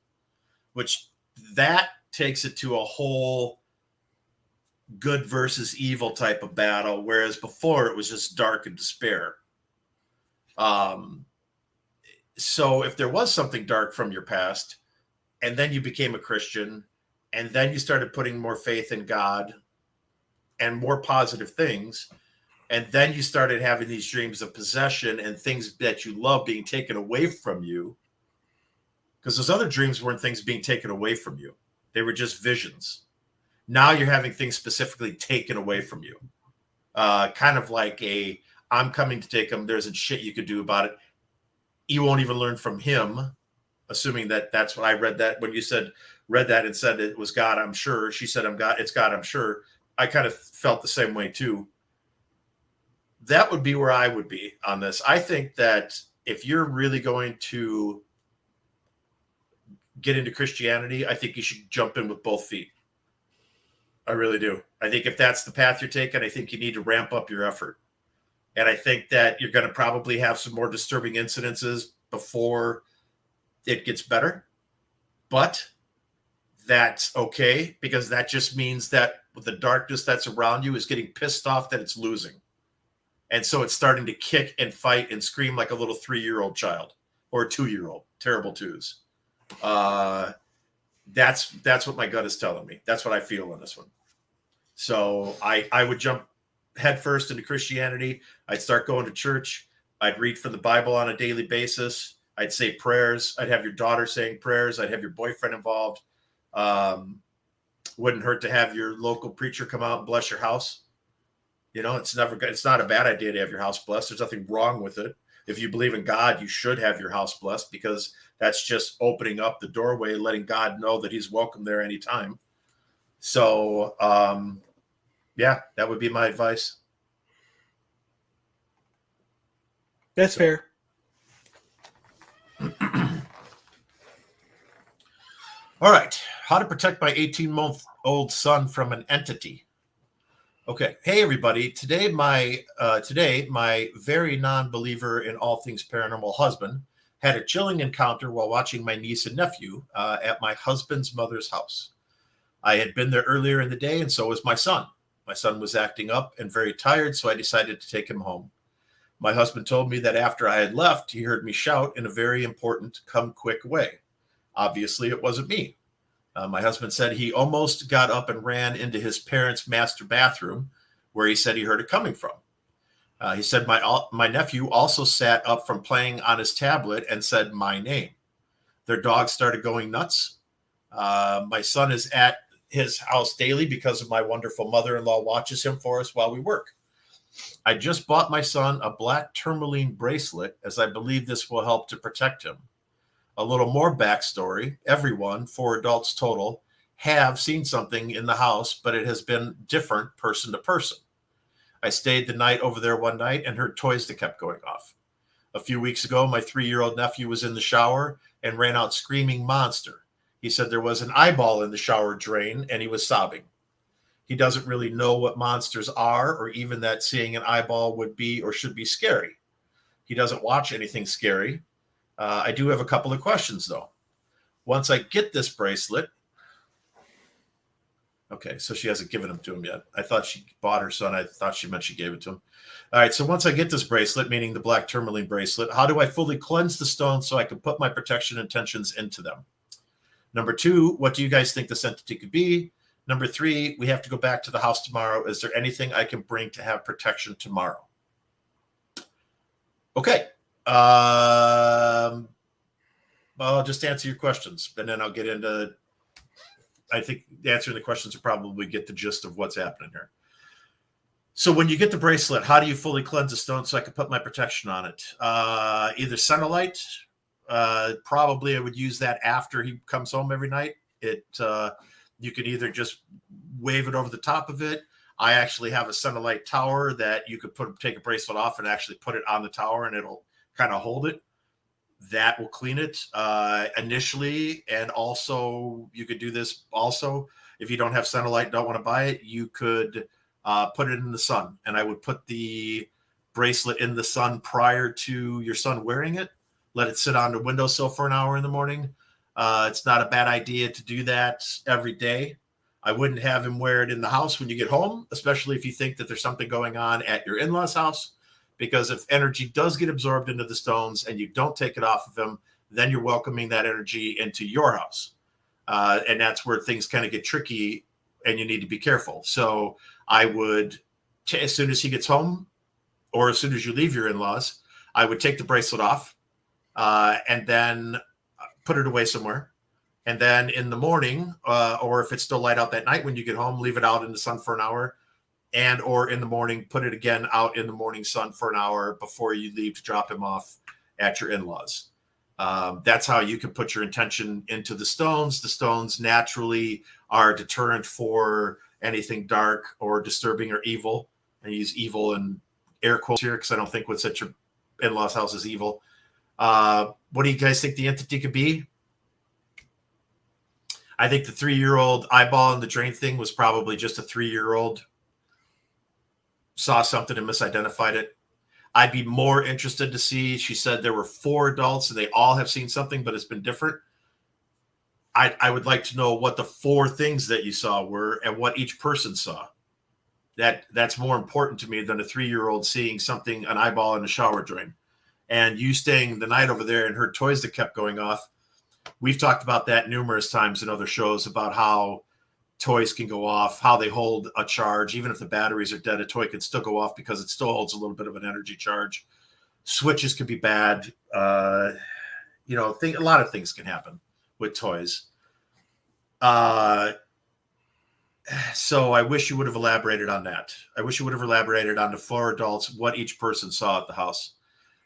which that takes it to a whole good versus evil type of battle, whereas before it was just dark and despair. So if there was something dark from your past, and then you became a Christian, and then you started putting more faith in God and more positive things, and then you started having these dreams of possession and things that you love being taken away from you, because those other dreams weren't things being taken away from you. They were just visions. Now you're having things specifically taken away from you. Kind of like I'm coming to take them. There's shit you could do about it. you won't even learn from him, assuming that that's what I read that when you read that and said it was God, I'm sure. She said, it's God, I'm sure. I kind of felt the same way too. That would be where I would be on this. I think that if you're really going to get into Christianity, I think you should jump in with both feet. I really do. I think if that's the path you're taking, I think you need to ramp up your effort. And I think that you're going to probably have some more disturbing incidences before it gets better. But that's okay, because that just means that the darkness that's around you is getting pissed off that it's losing. And so it's starting to kick and fight and scream like a little 3-year-old child or a 2-year-old, terrible twos. That's what my gut is telling me. That's what I feel on this one. So I would jump headfirst into Christianity. I'd start going to church. I'd read from the Bible on a daily basis. I'd say prayers. I'd have your daughter saying prayers. I'd have your boyfriend involved. Wouldn't hurt to have your local preacher come out and bless your house. You know, it's not a bad idea to have your house blessed. There's nothing wrong with it. If you believe in God, you should have your house blessed, because that's just opening up the doorway, letting God know that he's welcome there anytime. So, yeah, that would be my advice. That's fair. All right. How to protect my 18-month-old son from an entity. Okay. Hey, everybody. Today, my very non-believer in all things paranormal husband had a chilling encounter while watching my niece and nephew at my husband's mother's house. I had been there earlier in the day, and so was my son. My son was acting up and very tired, so I decided to take him home. My husband told me that after I had left, he heard me shout in a very important come quick way. Obviously, it wasn't me. My husband said he almost got up and ran into his parents' master bathroom, where he said he heard it coming from. He said my nephew also sat up from playing on his tablet and said my name. Their dog started going nuts. My son is at his house daily because of my wonderful mother-in-law watches him for us while we work. I just bought my son a black tourmaline bracelet, as I believe this will help to protect him. A little more backstory. Everyone, 4 adults total, have seen something in the house, but it has been different person to person. I stayed the night over there one night and heard toys that kept going off. A few weeks ago, my 3-year-old nephew was in the shower and ran out screaming monster. He said there was an eyeball in the shower drain and he was sobbing. He doesn't really know what monsters are, or even that seeing an eyeball would be or should be scary. He doesn't watch anything scary. I do have a couple of questions, though. Once I get this bracelet, okay, so she hasn't given them to him yet. I thought she bought her son. I thought she meant she gave it to him. All right, so once I get this bracelet, meaning the black tourmaline bracelet, how do I fully cleanse the stones so I can put my protection intentions into them? Number 2, what do you guys think this entity could be? Number 3, we have to go back to the house tomorrow. Is there anything I can bring to have protection tomorrow? Okay. Well, I'll just answer your questions, and then I'll get into, I think answering the questions will probably get the gist of what's happening here. So when you get the bracelet, how do you fully cleanse the stone so I can put my protection on it? Either Sunlight. Probably I would use that after he comes home every night. You can either just wave it over the top of it. I actually have a Sunlight tower that you could take a bracelet off and actually put it on the tower, and it'll kind of hold it. That will clean it initially. And also you could do this also if you don't have Sunlight, don't want to buy it, you could put it in the sun. And I would put the bracelet in the sun prior to your son wearing it. Let it sit on the windowsill for an hour in the morning. It's not a bad idea to do that every day. I wouldn't have him wear it in the house when you get home, especially if you think that there's something going on at your in-laws' house, because if energy does get absorbed into the stones and you don't take it off of him, then you're welcoming that energy into your house. And that's where things kind of get tricky and you need to be careful. So I would, as soon as he gets home or as soon as you leave your in-laws, I would take the bracelet off and then put it away somewhere. And then in the morning, or if it's still light out that night when you get home, leave it out in the sun for an hour. And or in the morning, put it again out in the morning sun for an hour before you leave to drop him off at your in-laws. That's how you can put your intention into the stones. The stones naturally are a deterrent for anything dark or disturbing or evil. I use evil in air quotes here because I don't think what's at your in-laws house is evil. What do you guys think the entity could be? I think the 3-year-old eyeball in the drain thing was probably just a 3-year-old saw something and misidentified it. I'd be more interested to see, she said there were 4 adults and they all have seen something, but it's been different. I would like to know what the 4 things that you saw were and what each person saw. That's more important to me than a 3-year-old seeing something, an eyeball in a shower drain. And you staying the night over there and her toys that kept going off. We've talked about that numerous times in other shows about how toys can go off, how they hold a charge. Even if the batteries are dead, a toy can still go off because it still holds a little bit of an energy charge. Switches can be bad. A lot of things can happen with toys. So I wish you would have elaborated on that. I wish you would have elaborated on the 4 adults, what each person saw at the house.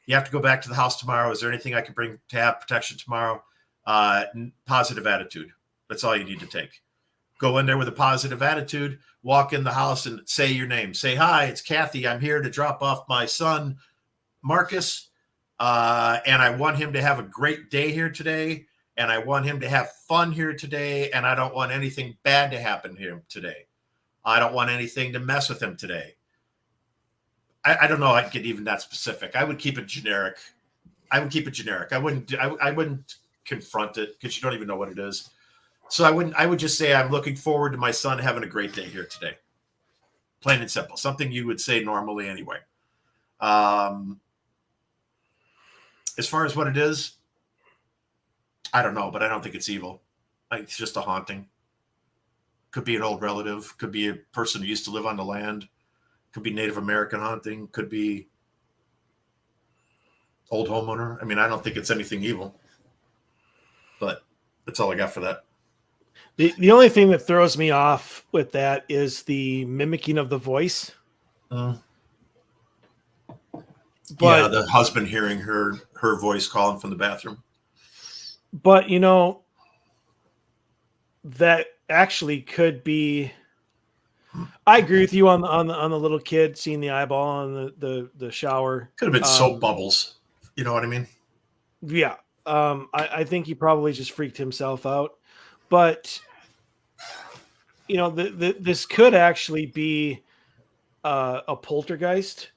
You have to go back to the house tomorrow. Is there anything I can bring to have protection tomorrow? Positive attitude. That's all you need to take. Go in there with a positive attitude, walk in the house and say your name. Say, hi, it's Kathy. I'm here to drop off my son, Marcus. And I want him to have a great day here today. And I want him to have fun here today. And I don't want anything bad to happen here today. I don't want anything to mess with him today. I don't know. I'd get even that specific. I would keep it generic. I wouldn't confront it because you don't even know what it is. So I would just say, I'm looking forward to my son having a great day here today. Plain and simple. Something you would say normally anyway. As far as what it is, I don't know, but I don't think it's evil. It's just a haunting. Could be an old relative. Could be a person who used to live on the land. Could be Native American haunting. Could be old homeowner. I mean, I don't think it's anything evil. But that's all I got for that. The only thing that throws me off with that is the mimicking of the voice. But yeah, the husband hearing her voice calling from the bathroom. But that actually could be. I agree with you on the little kid seeing the eyeball on the shower. Could have been soap bubbles. You know what I mean? Yeah. I think he probably just freaked himself out. But this could actually be a poltergeist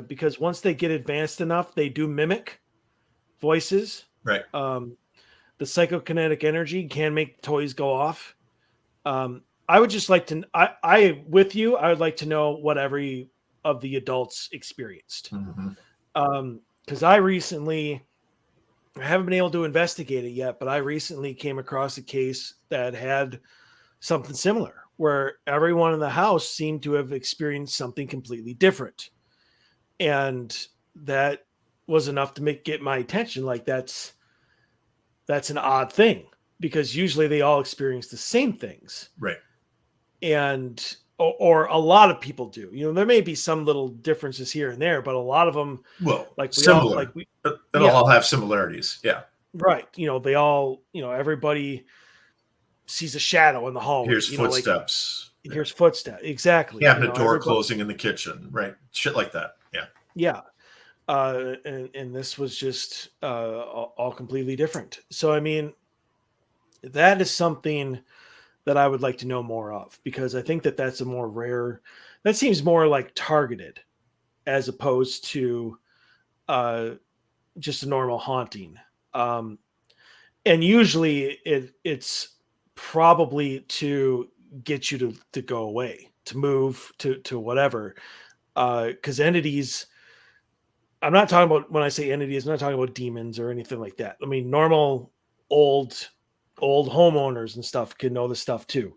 because once they get advanced enough, they do mimic voices. Right. The psychokinetic energy can make toys go off. I would just like to. I with you. I would like to know what every of the adults experienced. Because I haven't been able to investigate it yet, but I recently came across a case that had something similar where everyone in the house seemed to have experienced something completely different. And that was enough to get my attention. Like that's an odd thing because usually they all experience the same things. Right. And, or a lot of people do, there may be some little differences here and there, but a lot of them, similar. They'll all have similarities. Yeah. Right. They all, everybody sees a shadow in the hallway. Here's footsteps. Here's footsteps. Exactly. Cabinet door closing in the kitchen. Right. Shit like that. Yeah. Yeah. And this was just all completely different. So, I mean, that is something that I would like to know more of because I think that's a more rare, that seems more like targeted as opposed to just a normal haunting. And usually it's probably to get you to go away, to move to whatever. Because entities, I'm not talking about, when I say entities, I'm not talking about demons or anything like that. I mean, normal old homeowners and stuff can know this stuff too.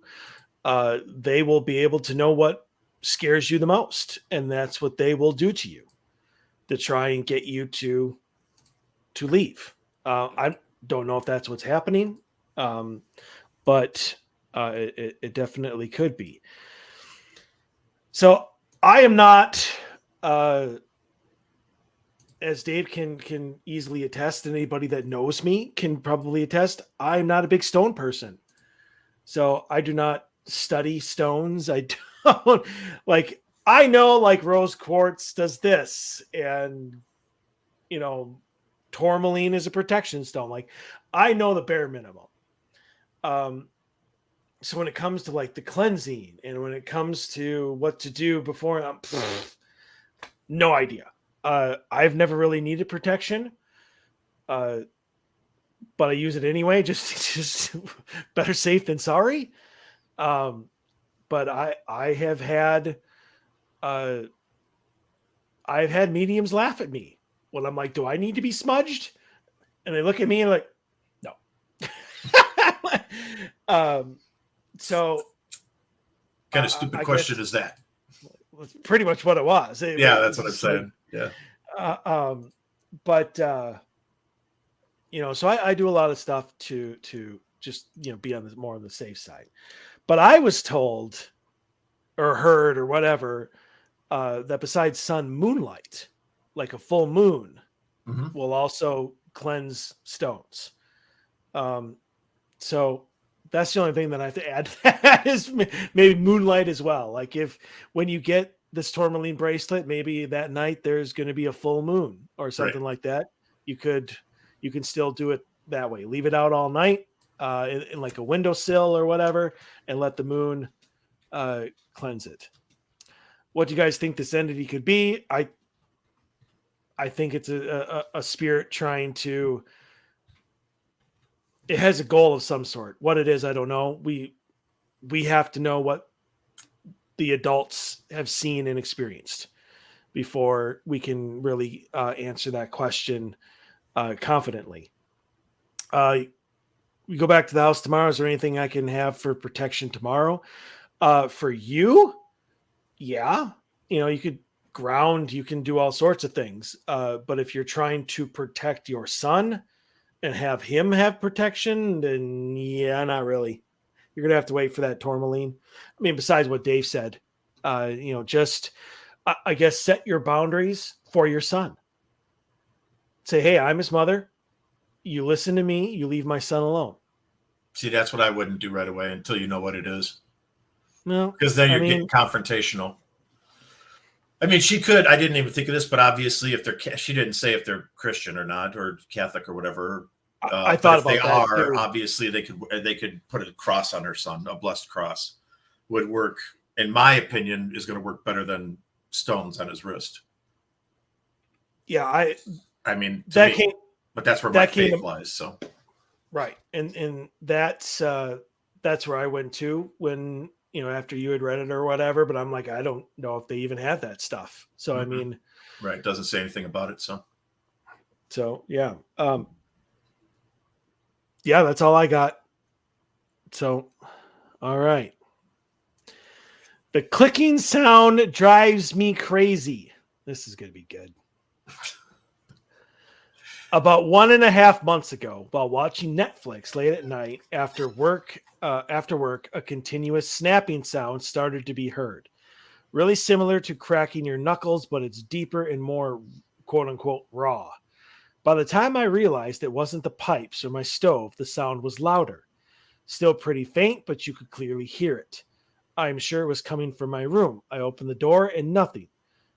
They will be able to know what scares you the most, and that's what they will do to you to try and get you to leave. I don't know if that's what's happening, but it definitely could be. So I am not as Dave can easily attest, and anybody that knows me can probably attest, I'm not a big stone person. So I do not study stones. I don't like, I know like rose quartz does this, and tourmaline is a protection stone. Like, I know the bare minimum. So when it comes to like the cleansing and when it comes to what to do before, no idea. I've never really needed protection, but I use it anyway. Just better safe than sorry. But I have had I've had mediums laugh at me when I'm like, do I need to be smudged? And they look at me and like, no. So kind of stupid question is that? That's pretty much what it was. That's what I'm saying. Yeah. But so I do a lot of stuff to just be on more on the safe side. But I was told or heard or whatever that besides sun, moonlight, like a full moon, will also cleanse stones. So that's the only thing that I have to add to that is maybe moonlight as well. Like when you get this tourmaline bracelet, maybe that night there's going to be a full moon or something like that. You can still do it that way. Leave it out all night in like a windowsill or whatever, and let the moon cleanse it. What do you guys think this entity could be? I think it's a spirit trying to. It has a goal of some sort. What it is, I don't know. We have to know what the adults have seen and experienced before we can really answer that question confidently. We go back to the house tomorrow. Is there anything I can have for protection tomorrow? For you? Yeah. You could ground, you can do all sorts of things. But if you're trying to protect your son and have him have protection, then not really. You're going to have to wait for that tourmaline. I mean, besides what Dave said, just, I guess, set your boundaries for your son. Say, hey, I'm his mother. You listen to me. You leave my son alone. See, that's what I wouldn't do right away until you know what it is. No, because then you're getting confrontational. I mean, she could. I didn't even think of this, but obviously, she didn't say if they're Christian or not, or Catholic or whatever. I thought about that. They are. Obviously, they could put a cross on her son. A blessed cross would work, in my opinion, is going to work better than stones on his wrist. Yeah, I mean, but that's where my faith lies. So, right, and that's where I went to when. After you had read it or whatever, but I'm like, I don't know if they even have that stuff. So, I mean, right. Doesn't say anything about it. So yeah. Yeah, that's all I got. So, all right. The clicking sound drives me crazy. This is going to be good. About 1.5 months ago, while watching Netflix late at night after work, a continuous snapping sound started to be heard. Really similar to cracking your knuckles, but it's deeper and more quote unquote raw. By the time I realized it wasn't the pipes or my stove, the sound was louder. Still pretty faint, but you could clearly hear it. I'm sure it was coming from my room. I opened the door and nothing.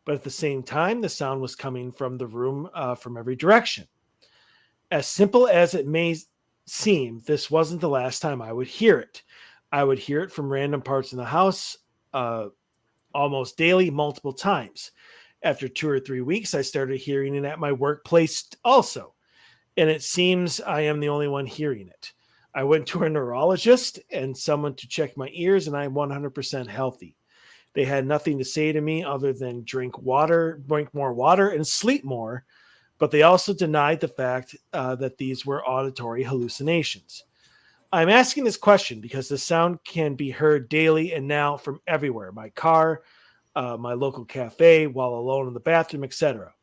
But at the same time, the sound was coming from the room from every direction. As simple as it may seem, this wasn't the last time I would hear it. I would hear it from random parts in the house almost daily, multiple times. After 2 or 3 weeks, I started hearing it at my workplace also. And it seems I am the only one hearing it. I went to a neurologist and someone to check my ears, and I'm 100% healthy. They had nothing to say to me other than drink more water, and sleep more. But they also denied the fact that these were auditory hallucinations. I'm asking this question because the sound can be heard daily and now from everywhere. My car, my local cafe, while alone in the bathroom, etc.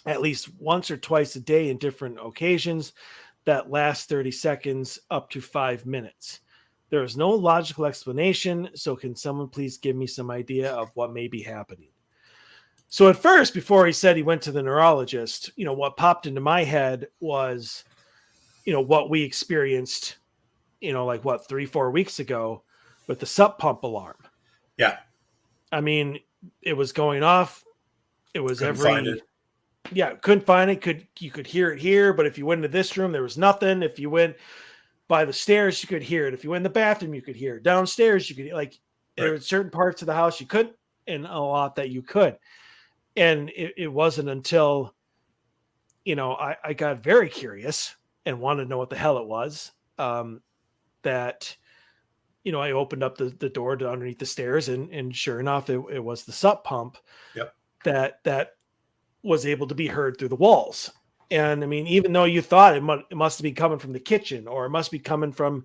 At least once or twice a day in different occasions that last 30 seconds up to 5 minutes. There is no logical explanation, so can someone please give me some idea of what may be happening? So at first, before he said he went to the neurologist, what popped into my head was, what we experienced, like 3-4 weeks ago with the sup pump alarm. Yeah. I mean, it was going off. It was couldn't find it. Yeah, couldn't find it. You could hear it here, but if you went into this room, there was nothing. If you went by the stairs, you could hear it. If you went in the bathroom, you could hear it. Downstairs, you could there were certain parts of the house you couldn't, and a lot that you could. And it wasn't until, I got very curious and wanted to know what the hell it was, that, I opened up the door to underneath the stairs, and sure enough, it was the sup pump. Yep. that was able to be heard through the walls. And I mean, even though you thought it must be coming from the kitchen, or it must be coming from,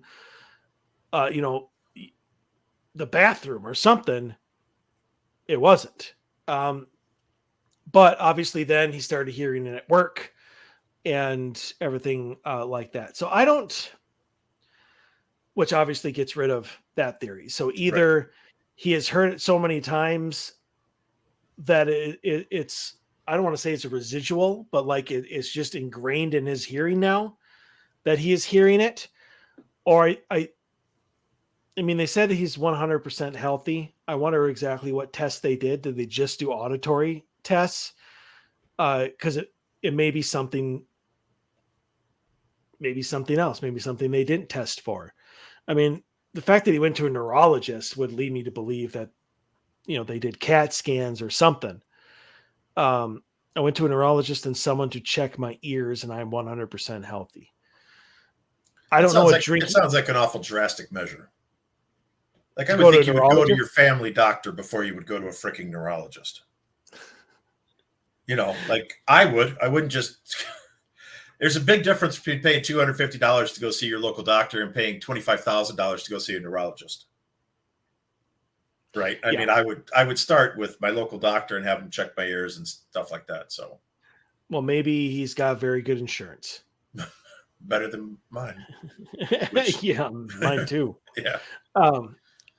the bathroom or something, it wasn't. But obviously then he started hearing it at work and everything like that. So which obviously gets rid of that theory. So either he has heard it so many times that it's, I don't want to say it's a residual, but like it's just ingrained in his hearing now that he is hearing it. Or I mean, they said that he's 100% healthy. I wonder exactly what tests they did. Did they just do auditory tests? Because it may be something else, maybe something they didn't test for. I mean, the fact that he went to a neurologist would lead me to believe that, they did CAT scans or something. I went to a neurologist and someone to check my ears, and I'm 100% healthy. I don't know what drinking. It sounds like an awful drastic measure. Like I would think you would go to your family doctor before you would go to a freaking neurologist. Like I wouldn't just. There's a big difference between paying $250 to go see your local doctor and paying $25,000 to go see a neurologist. Right. I mean, I would start with my local doctor and have him check my ears and stuff like that. So, well, maybe he's got very good insurance. Better than mine. Yeah, mine too. Yeah.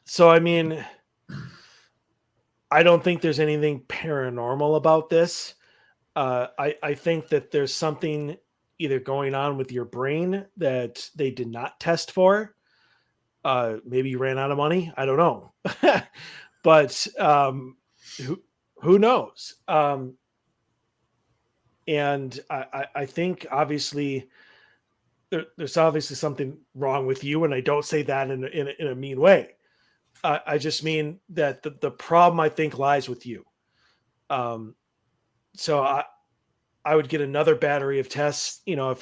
So, I mean, I don't think there's anything paranormal about this. I think that there's something either going on with your brain that they did not test for. Maybe you ran out of money. I don't know. But who knows? And I think obviously there's obviously something wrong with you. And I don't say that in a mean way. I just mean that the problem I think lies with you. So I would get another battery of tests. If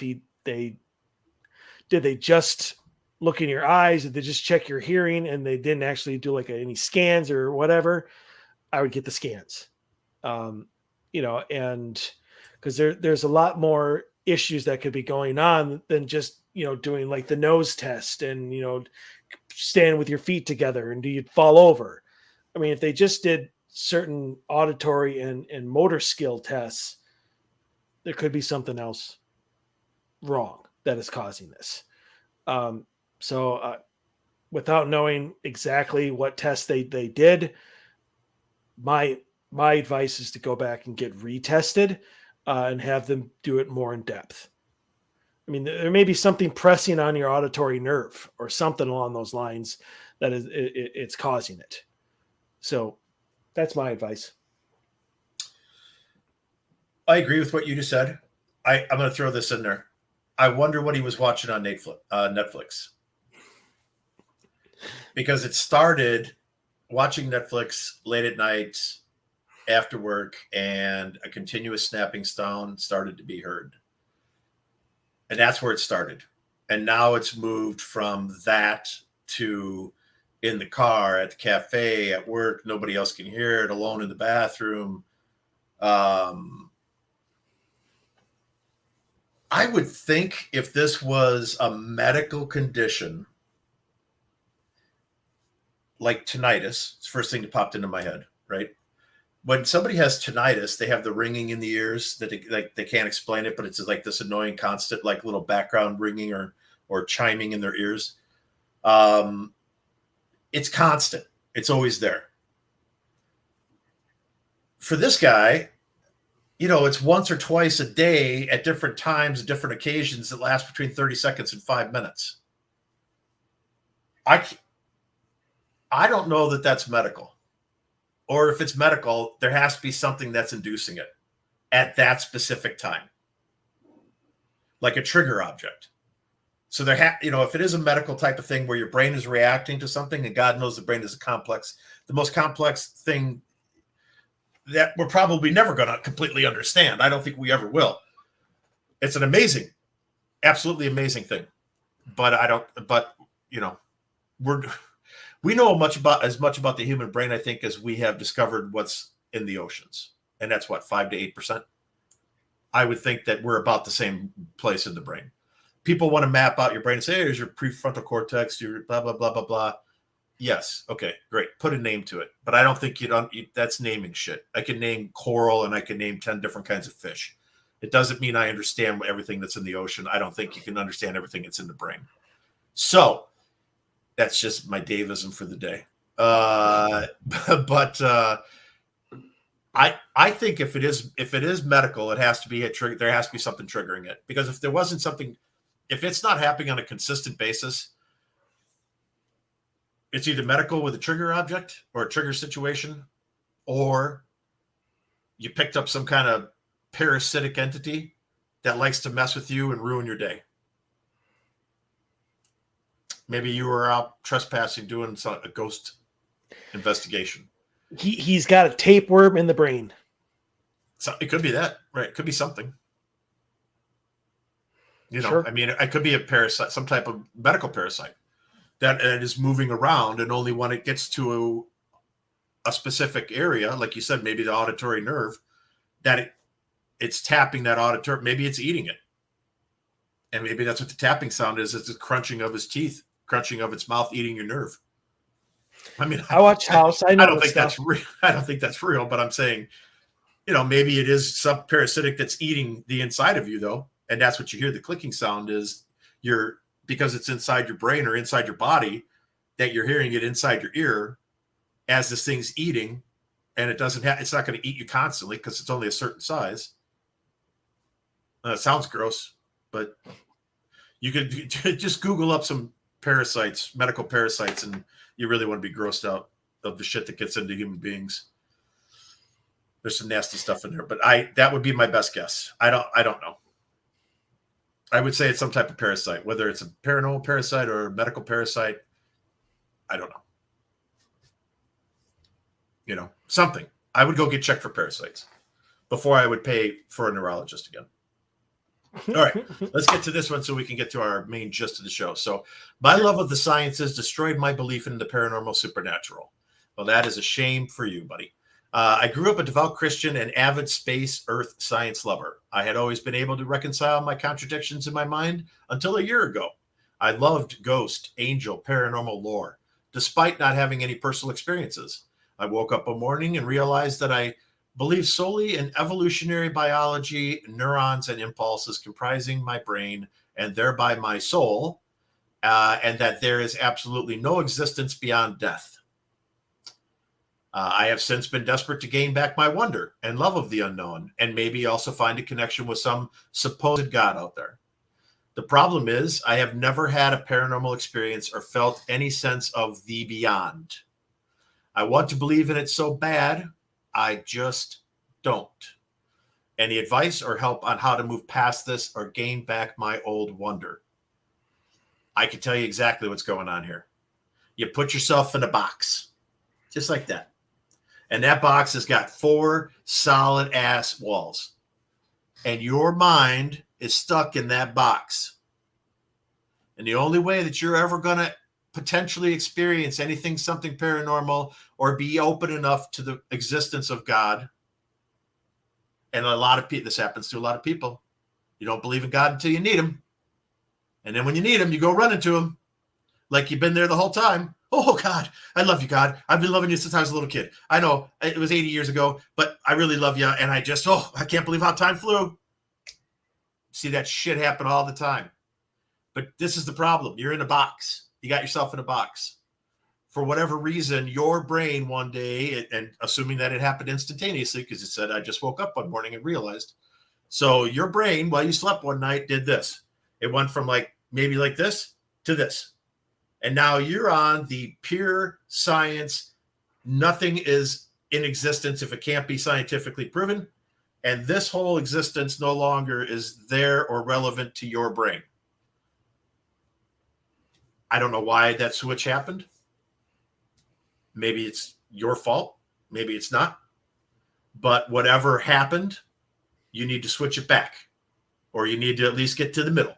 they just look in your eyes, did they just check your hearing and they didn't actually do like any scans or whatever, I would get the scans. And because there's a lot more issues that could be going on than just, doing like the nose test and, stand with your feet together and do you fall over? I mean, if they just did certain auditory and motor skill tests, there could be something else wrong that is causing this. So without knowing exactly what tests they did, my advice is to go back and get retested and have them do it more in depth. I mean, there may be something pressing on your auditory nerve or something along those lines that it's causing it. So that's my advice. I agree with what you just said. I'm going to throw this in there. I wonder what he was watching on Netflix. Because it started watching Netflix late at night after work, and a continuous snapping sound started to be heard. And that's where it started. And now it's moved from that to in the car, at the cafe, at work. Nobody else can hear it, alone in the bathroom. I would think if this was a medical condition like tinnitus, it's the first thing that popped into my head, right? When somebody has tinnitus, they have the ringing in the ears that they can't explain it, but it's like this annoying constant, like little background ringing or chiming in their ears. It's constant. It's always there. for this guy, it's once or twice a day at different times, different occasions that last between 30 seconds and 5 minutes. I don't know that that's medical. Or if it's medical, there has to be something that's inducing it at that specific time. Like a trigger object. So if it is a medical type of thing where your brain is reacting to something, and God knows the brain is the most complex thing that we're probably never going to completely understand. I don't think we ever will. It's an amazing, absolutely amazing thing. But we know as much about the human brain, I think, as we have discovered what's in the oceans. And that's what, 5 to 8%. I would think that we're about the same place in the brain. People want to map out your brain and say, hey, here's your prefrontal cortex, your blah, blah, blah, blah, blah. Yes. Okay, great. Put a name to it. But I don't think that's naming shit. I can name coral and I can name 10 different kinds of fish. It doesn't mean I understand everything that's in the ocean. I don't think you can understand everything that's in the brain. So that's just my Davism for the day. I think if it is medical, it has to be there has to be something triggering it. Because if there wasn't something, if it's not happening on a consistent basis, it's either medical with a trigger object or a trigger situation, or you picked up some kind of parasitic entity that likes to mess with you and ruin your day. Maybe you were out trespassing, doing a ghost investigation. He's got a tapeworm in the brain. So it could be that, right? It could be something. Sure. I mean, it could be a parasite, some type of medical parasite that is moving around, and only when it gets to a specific area, like you said, maybe the auditory nerve, that it's tapping that auditory. Maybe it's eating it, and maybe that's what the tapping sound is. It's the crunching of his teeth, crunching of its mouth, eating your nerve. I mean, I watch House. I don't think that's real. I don't think that's real, but I'm saying, maybe it is some parasitic that's eating the inside of you, though, and that's what you hear. The clicking sound is because it's inside your brain or inside your body, that you're hearing it inside your ear as this thing's eating, and it's not going to eat you constantly because it's only a certain size. It sounds gross, but you could just Google up some parasites, medical parasites, and you really want to be grossed out of the shit that gets into human beings. There's some nasty stuff in there, but that would be my best guess. I don't know. I would say it's some type of parasite, whether it's a paranormal parasite or a medical parasite. I don't know. Something. I would go get checked for parasites before I would pay for a neurologist again. All right, let's get to this one so we can get to our main gist of the show. So, my love of the sciences destroyed my belief in the paranormal supernatural. Well, that is a shame for you, buddy. I grew up a devout Christian and avid space, earth, science lover. I had always been able to reconcile my contradictions in my mind until a year ago. I loved ghost, angel, paranormal lore, despite not having any personal experiences. I woke up one morning and realized that I believe solely in evolutionary biology, neurons, and impulses comprising my brain and thereby my soul, and that there is absolutely no existence beyond death. I have since been desperate to gain back my wonder and love of the unknown, and maybe also find a connection with some supposed God out there. The problem is, I have never had a paranormal experience or felt any sense of the beyond. I want to believe in it so bad, I just don't. Any advice or help on how to move past this or gain back my old wonder? I can tell you exactly what's going on here. You put yourself in a box, just like that. And that box has got 4 solid ass walls. And your mind is stuck in that box. And the only way that you're ever going to potentially experience something paranormal, or be open enough to the existence of God. And a lot of people, this happens to a lot of people. You don't believe in God until you need him. And then when you need him, you go running to him like you've been there the whole time. Oh, God, I love you, God. I've been loving you since I was a little kid. I know it was 80 years ago, but I really love you. And I can't believe how time flew. See that shit happen all the time. But this is the problem. You're in a box. You got yourself in a box. for whatever reason, your brain one day, and assuming that it happened instantaneously, because it said, I just woke up one morning and realized. So your brain, while you slept one night, did this. It went from maybe like this to this. And now you're on the pure science. Nothing is in existence if it can't be scientifically proven. And this whole existence no longer is there or relevant to your brain. I don't know why that switch happened. Maybe it's your fault. Maybe it's not. But whatever happened, you need to switch it back. Or you need to at least get to the middle.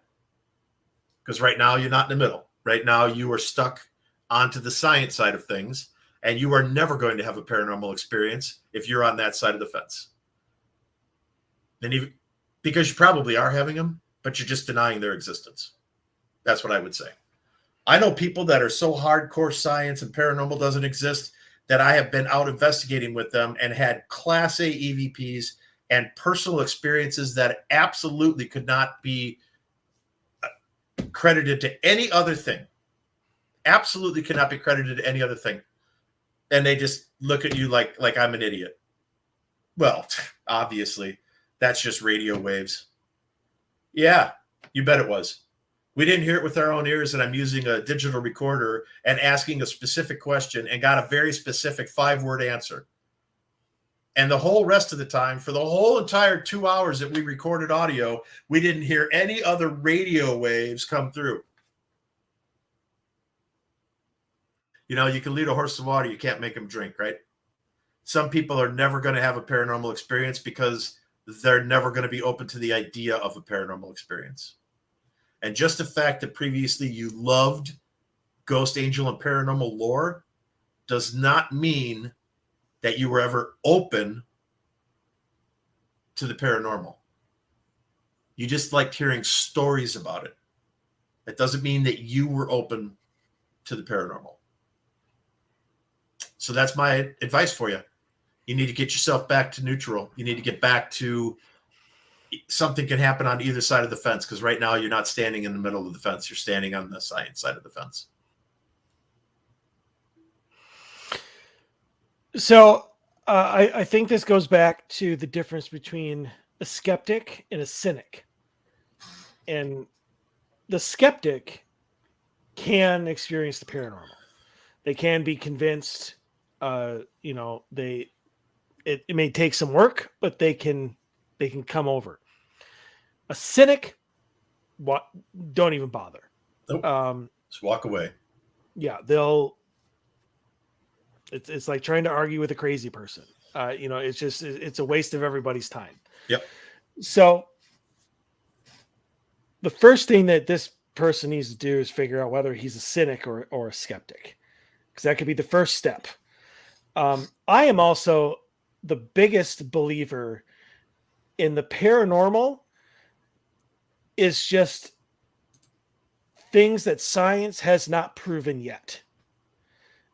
Because right now you're not in the middle. Right now you are stuck onto the science side of things. And you are never going to have a paranormal experience if you're on that side of the fence. And even because you probably are having them, but you're just denying their existence. That's what I would say. I know people that are so hardcore science and paranormal doesn't exist that I have been out investigating with them and had Class A EVPs and personal experiences that absolutely could not be credited to any other thing. Absolutely cannot be credited to any other thing. And they just look at you like I'm an idiot. Well, obviously, that's just radio waves. Yeah, you bet it was. We didn't hear it with our own ears, and I'm using a digital recorder and asking a specific question and got a very specific 5-word answer. And the whole rest of the time, for the whole entire 2 hours that we recorded audio, we didn't hear any other radio waves come through. You know, you can lead a horse to water, you can't make him drink, right? Some people are never going to have a paranormal experience because they're never going to be open to the idea of a paranormal experience. And just the fact that previously you loved ghost, angel, and paranormal lore does not mean that you were ever open to the paranormal. You just liked hearing stories about it. That doesn't mean that you were open to the paranormal. So that's my advice for you. You need to get yourself back to neutral. You need to get back to something can happen on either side of the fence, because right now you're not standing in the middle of the fence. You're standing on the science side of the fence. So I think this goes back to the difference between a skeptic and a cynic. And the skeptic can experience the paranormal. They can be convinced, it may take some work, but they can come over. A cynic, don't even bother. Nope. Just walk away. Yeah, it's like trying to argue with a crazy person. It's a waste of everybody's time. Yep. So the first thing that this person needs to do is figure out whether he's a cynic or a skeptic, because that could be the first step. I am also the biggest believer in the paranormal is just things that science has not proven yet.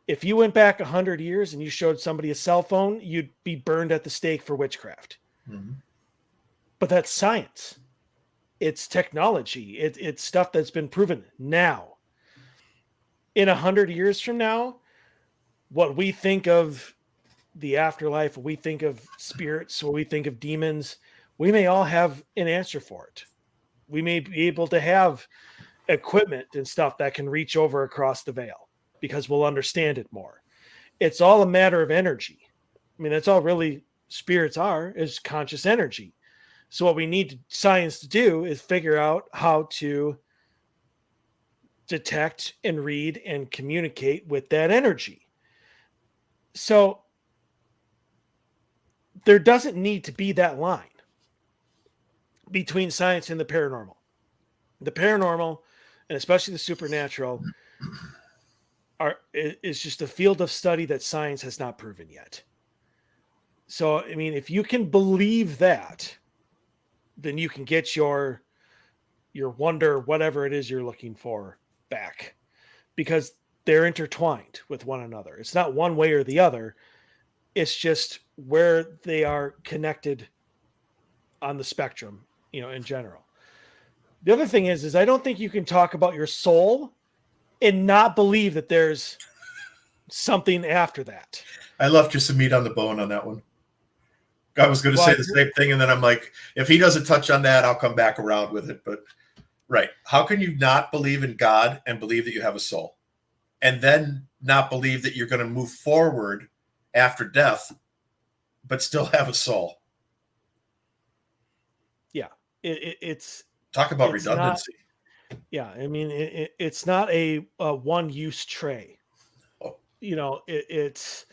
If you went back 100 years and you showed somebody a cell phone, you'd be burned at the stake for witchcraft. Mm-hmm. But that's science. It's technology. It's stuff that's been proven now. In 100 years from now, what we think of the afterlife, what we think of spirits, what we think of demons, we may all have an answer for it. We may be able to have equipment and stuff that can reach over across the veil because we'll understand it more. It's all a matter of energy. I mean, that's all really spirits are, is conscious energy. So what we need science to do is figure out how to detect and read and communicate with that energy. So there doesn't need to be that line between science and the paranormal. The paranormal, and especially the supernatural, is just a field of study that science has not proven yet. So, I mean, if you can believe that, then you can get your wonder, whatever it is you're looking for, back, because they're intertwined with one another. It's not one way or the other. It's just where they are connected on the spectrum, in general. The other thing is I don't think you can talk about your soul and not believe that there's something after that. I left you some meat on the bone on that one. I was going to say the same thing, and then I'm like, if he doesn't touch on that, I'll come back around with it. But right, how can you not believe in God and believe that you have a soul, and then not believe that you're going to move forward after death, but still have a soul? Yeah, it's talk about redundancy. I mean, it's not a one-use tray. Oh. It's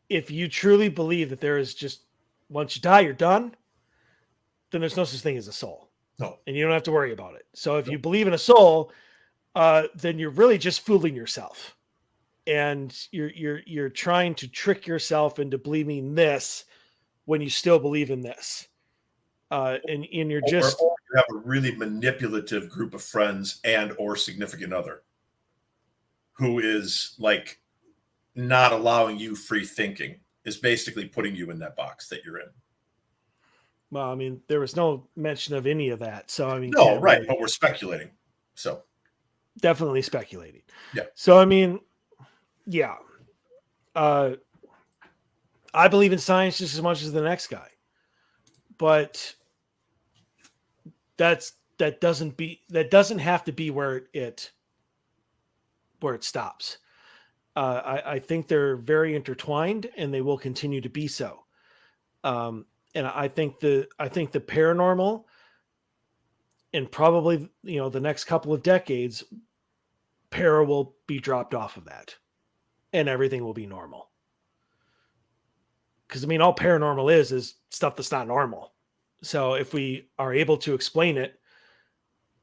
if you truly believe that there is just once you die, you're done, then there's no such thing as a soul. No. And you don't have to worry about it. So if you believe in a soul, then you're really just fooling yourself. And you're trying to trick yourself into believing this when you still believe in this. And you're just or you have a really manipulative group of friends and or significant other who is like not allowing you free thinking, is basically putting you in that box that you're in. Well, I mean, there was no mention of any of that. So, I mean, no, right. Really, but we're speculating. So definitely speculating. Yeah. So, I mean, yeah. I believe in science just as much as the next guy, but that doesn't have to be where it stops. I think they're very intertwined, and they will continue to be so. And I think the paranormal, and probably the next couple of decades, para will be dropped off of that, and everything will be normal. Because I mean, all paranormal is stuff that's not normal. So if we are able to explain it,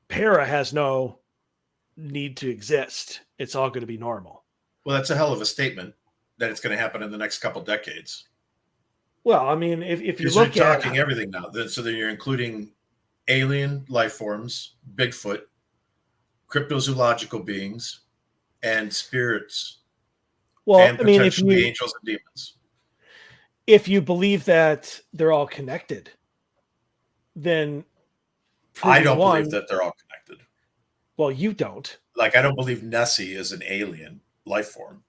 para has no need to exist. It's all going to be normal. Well, that's a hell of a statement that it's going to happen in the next couple decades. Well, I mean, if you look at talking everything now, so then you're including alien life forms, Bigfoot, cryptozoological beings, and spirits. Well, and I mean, potentially angels and demons. If you believe that they're all connected, then I don't believe that they're all connected. Well, you don't. Like, I don't believe Nessie is an alien life form.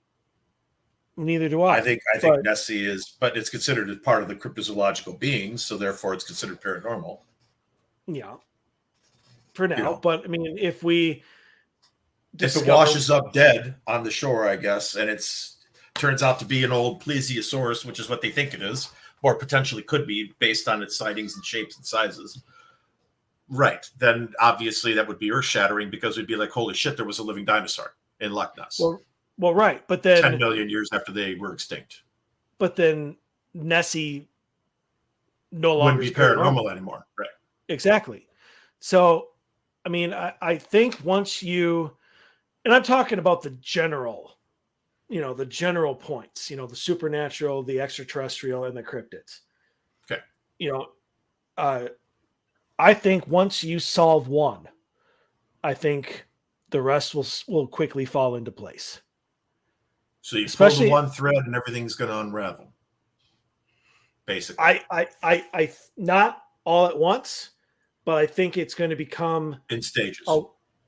Neither do I. I think Nessie is, but it's considered as part of the cryptozoological beings, so therefore it's considered paranormal. Yeah. For now, but I mean, if it washes up dead on the shore, I guess, and turns out to be an old plesiosaurus, which is what they think it is, or potentially could be based on its sightings and shapes and sizes. Right. Then obviously that would be earth-shattering, because we'd be like, holy shit, there was a living dinosaur in Loch Ness. Well, right. But then 10 million years after they were extinct. But then Nessie no longer wouldn't be paranormal anymore. Right. Exactly. So, I mean, I think once and I'm talking about the general points, the supernatural, the extraterrestrial, and the cryptids. Okay. I think once you solve one, I think the rest will quickly fall into place. So you pull the one thread and everything's going to unravel. Basically. I not all at once, but I think it's going to become in stages a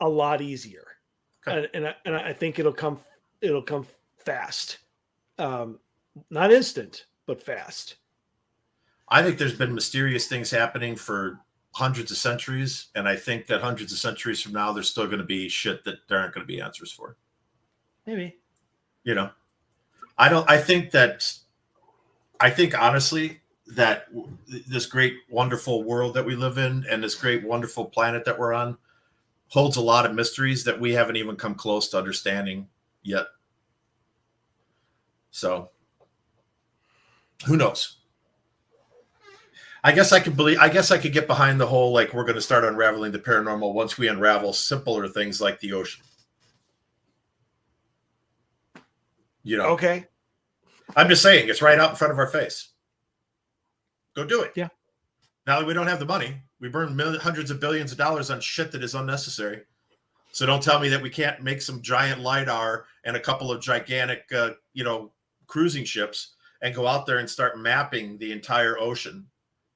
lot easier. Okay. And I think it'll come fast. Not instant, but fast. I think there's been mysterious things happening for hundreds of centuries, and I think that hundreds of centuries from now, there's still going to be shit that there aren't going to be answers for. Maybe. I think honestly that this great, wonderful world that we live in and this great, wonderful planet that we're on holds a lot of mysteries that we haven't even come close to understanding yet. So who knows? I guess I could get behind the whole, like, we're going to start unraveling the paranormal once we unravel simpler things like the ocean. Okay. I'm just saying, it's right out in front of our face. Go do it. Yeah. Now that we don't have the money, we burn hundreds of billions of dollars on shit that is unnecessary. So don't tell me that we can't make some giant LiDAR and a couple of gigantic, cruising ships and go out there and start mapping the entire ocean.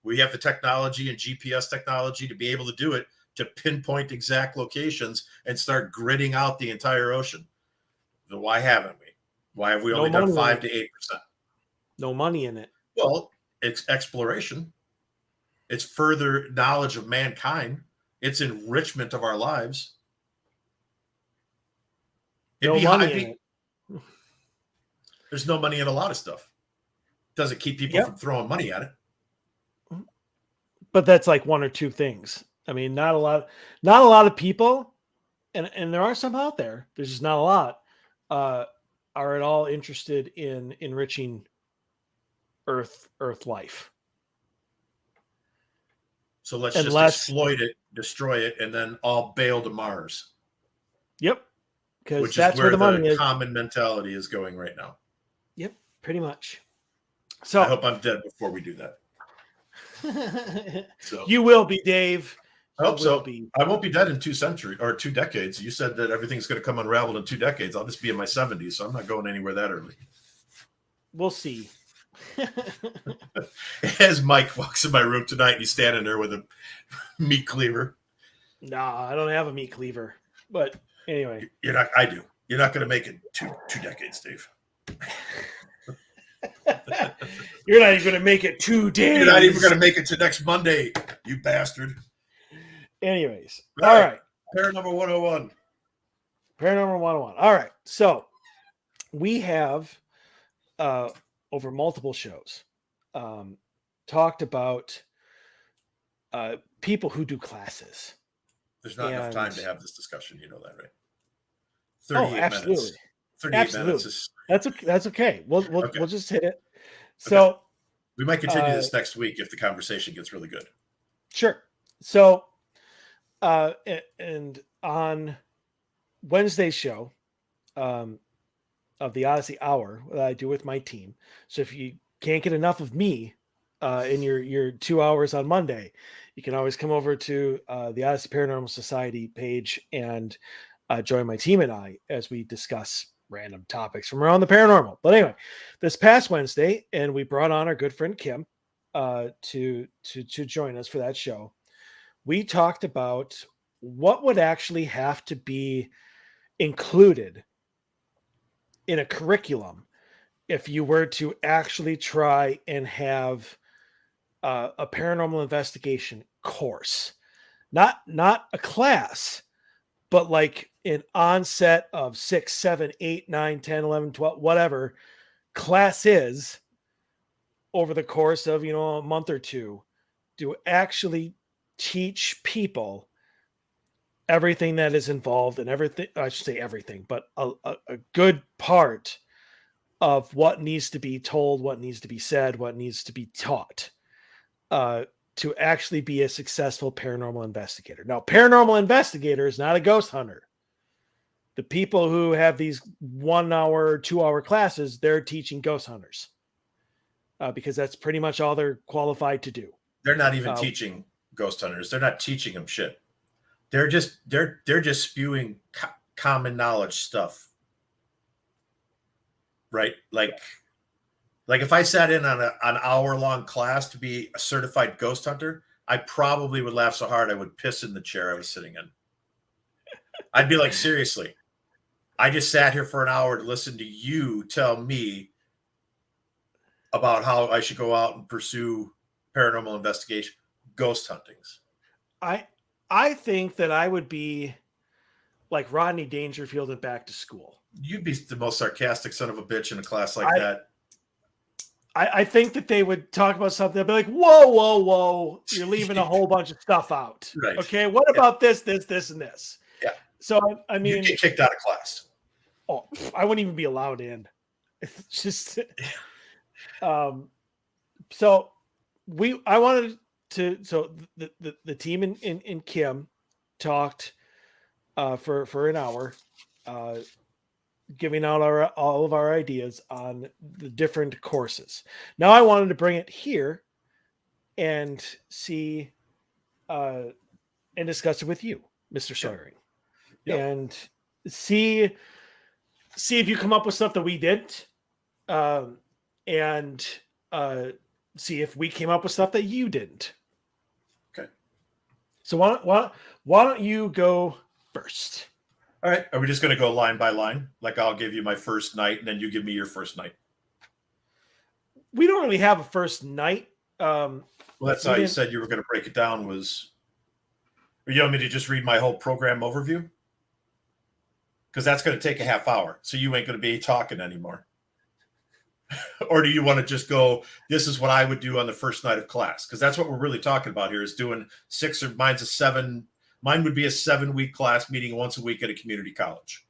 We have the technology and GPS technology to be able to do it, to pinpoint exact locations and start gridding out the entire ocean. Why haven't we? Why have we only done 5 to 8%? No money in it. Well, it's exploration. It's further knowledge of mankind. It's enrichment of our lives. No money in it. There's no money in a lot of stuff. Doesn't keep people from throwing money at it. But that's like one or two things. I mean, not a lot of people, and there are some out there. There's just not a lot. Are at all interested in enriching Earth life. So let's just exploit it, destroy it, and then all bail to Mars. Yep. Because that's where the money is. Common mentality is going right now. Yep, pretty much. So I hope I'm dead before we do that. So you will be, Dave. I hope so. I won't be dead in 2 decades. You said that everything's going to come unraveled in 2 decades. I'll just be in my 70s, so I'm not going anywhere that early. We'll see. As Mike walks in my room tonight, and he's standing there with a meat cleaver. Nah, I don't have a meat cleaver. But anyway, I do. You're not going to make it two decades, Dave. You're not even going to make it 2 days. You're not even going to make it to next Monday, you bastard. Anyways, all right. Paranormal 101. Paranormal 101. All right. So we have over multiple shows talked about people who do classes. There's not enough time to have this discussion. You know that, right? 38 absolutely. Minutes. 38 minutes is... That's okay. We'll just hit it. So we might continue this next week if the conversation gets really good. Sure. So and on Wednesday's show of the Odyssey Hour that I do with my team. So if you can't get enough of me in your 2 hours on Monday, you can always come over to the Odyssey Paranormal Society page and join my team and I as we discuss random topics from around the paranormal. But anyway, this past Wednesday, and we brought on our good friend Kim to join us for that show. We talked about what would actually have to be included in a curriculum if you were to actually try and have a paranormal investigation course, not a class, but like an onset of 6, 7, 8, 9, 10, 11, 12, whatever class is over the course of, a month or two, to actually teach people everything that is involved and everything. I should say everything, but a good part of what needs to be told, what needs to be said, what needs to be taught to actually be a successful paranormal investigator. Now, paranormal investigator is not a ghost hunter. The people who have these 1 hour, 2 hour classes, they're teaching ghost hunters because that's pretty much all they're qualified to do. They're not even teaching ghost hunters. They're not teaching them shit. They're just spewing common knowledge stuff. Right? Like if I sat in on an hour-long class to be a certified ghost hunter, I probably would laugh so hard I would piss in the chair I was sitting in. I'd be like, seriously, I just sat here for an hour to listen to you tell me about how I should go out and pursue paranormal investigation, ghost huntings. I think that I would be like Rodney Dangerfield and Back to School. You'd be the most sarcastic son of a bitch in a class like that. I think that they would talk about something. They'd be like, whoa. You're leaving a whole bunch of stuff out. Right. Okay. What about this, and this? Yeah. So, I mean, you get kicked out of class. Oh, I wouldn't even be allowed in. It's just, so I wanted to, so the team in Kim talked for an hour, giving out all of our ideas on the different courses. Now I wanted to bring it here and see and discuss it with you, Mr. Sawyering, and see if you come up with stuff that we didn't, and see if we came up with stuff that you didn't. Okay. So why don't you go first? All right. Are we just going to go line by line? Like I'll give you my first night and then you give me your first night. We don't really have a first night. Well, that's how you said you were going to break it down was, you want me to just read my whole program overview? Because that's going to take a half hour. So you ain't going to be talking anymore. Or do you want to just go, this is what I would do on the first night of class? Because that's what we're really talking about here is doing 6 or mine's a 7. Mine would be a 7-week class meeting once a week at a community college.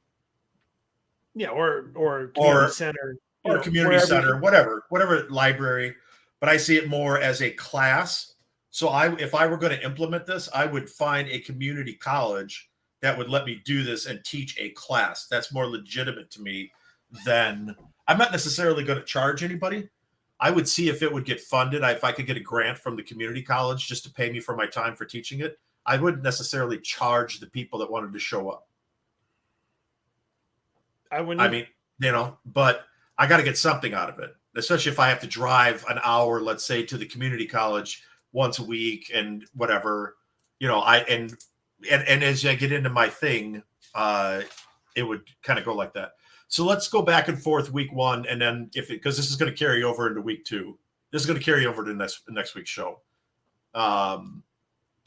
Yeah, or community center. Or community center, whatever library. But I see it more as a class. So if I were going to implement this, I would find a community college that would let me do this and teach a class. That's more legitimate to me than I'm not necessarily going to charge anybody. I would see if it would get funded. If I could get a grant from the community college just to pay me for my time for teaching it, I wouldn't necessarily charge the people that wanted to show up. I mean, but I got to get something out of it, especially if I have to drive an hour, let's say, to the community college once a week and whatever, and as I get into my thing, it would kind of go like that. So let's go back and forth week 1. And then because this is going to carry over into week 2, this is going to carry over to next week's show.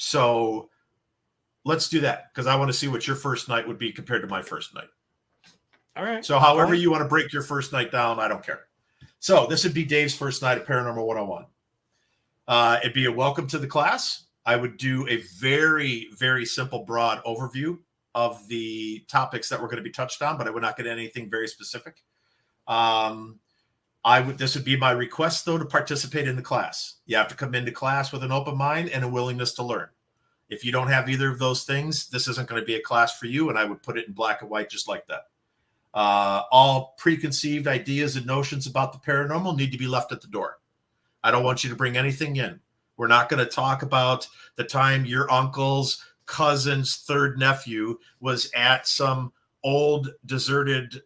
So let's do that because I want to see what your first night would be compared to my first night. All right. So however you want to break your first night down, I don't care. So this would be Dave's first night at Paranormal 101. It'd be a welcome to the class. I would do a very, very simple, broad overview of the topics that were going to be touched on, but I would not get anything very specific. This would be my request, though, to participate in the class. You have to come into class with an open mind and a willingness to learn. If you don't have either of those things, this isn't going to be a class for you, and I would put it in black and white just like that. All preconceived ideas and notions about the paranormal need to be left at the door. I don't want you to bring anything in. We're not going to talk about the time your uncle's cousin's third nephew was at some old deserted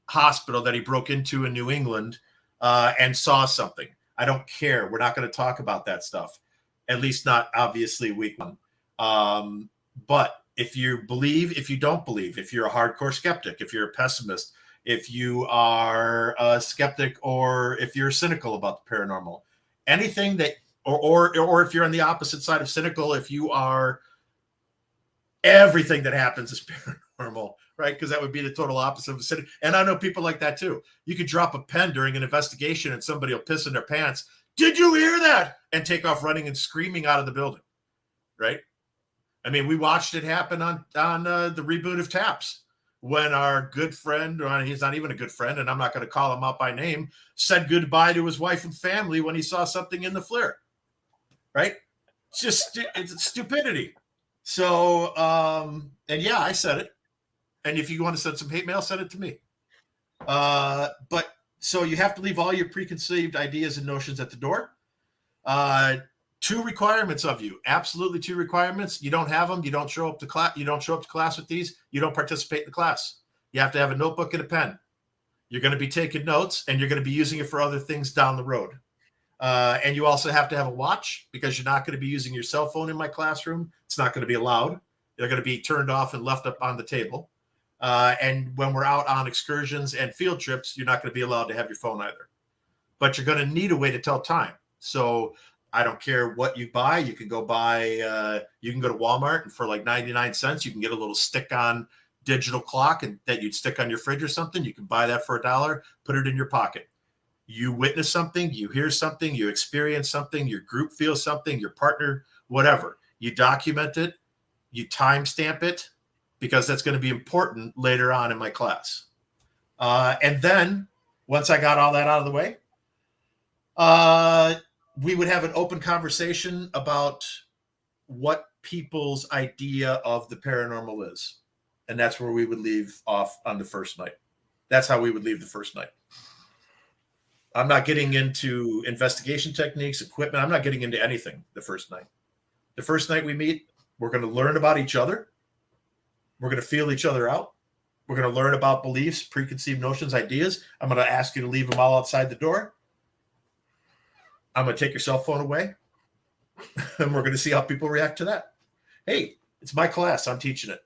hospital that he broke into in New England and saw something. I don't care. We're not going to talk about that stuff, at least not obviously week 1. But if you believe, if you don't believe, if you're a hardcore skeptic, if you're a pessimist, if you are a skeptic, or if you're cynical about the paranormal, anything that, or if you're on the opposite side of cynical, if you are everything that happens is paranormal, right? Because that would be the total opposite of cynical. And I know people like that too. You could drop a pen during an investigation and somebody will piss in their pants. Did you hear that? And take off running and screaming out of the building, right? I mean, we watched it happen on the reboot of Taps when our good friend, or he's not even a good friend, and I'm not going to call him out by name, said goodbye to his wife and family when he saw something in the flare, right? It's just it's stupidity. So, and yeah, I said it. And if you want to send some hate mail, send it to me. But so you have to leave all your preconceived ideas and notions at the door. 2 requirements of you, absolutely 2 requirements. You don't have them. You don't show up to class. You don't show up to class with these. You don't participate in the class. You have to have a notebook and a pen. You're going to be taking notes and you're going to be using it for other things down the road. And you also have to have a watch because you're not going to be using your cell phone in my classroom. It's not going to be allowed. They're going to be turned off and left up on the table. And when we're out on excursions and field trips, you're not going to be allowed to have your phone either. But you're going to need a way to tell time. So I don't care what you buy. You can go you can go to Walmart and for like 99 cents, you can get a little stick-on digital clock and that you'd stick on your fridge or something. You can buy that for $1, put it in your pocket. You witness something, you hear something, you experience something, your group feels something, your partner, whatever. You document it, you timestamp it, because that's going to be important later on in my class. And then once I got all that out of the way, we would have an open conversation about what people's idea of the paranormal is. And that's where we would leave off on the first night. That's how we would leave the first night. I'm not getting into investigation techniques, equipment. I'm not getting into anything the first night. The first night we meet, we're going to learn about each other. We're going to feel each other out. We're going to learn about beliefs, preconceived notions, ideas. I'm going to ask you to leave them all outside the door. I'm going to take your cell phone away. And we're going to see how people react to that. Hey, it's my class. I'm teaching it.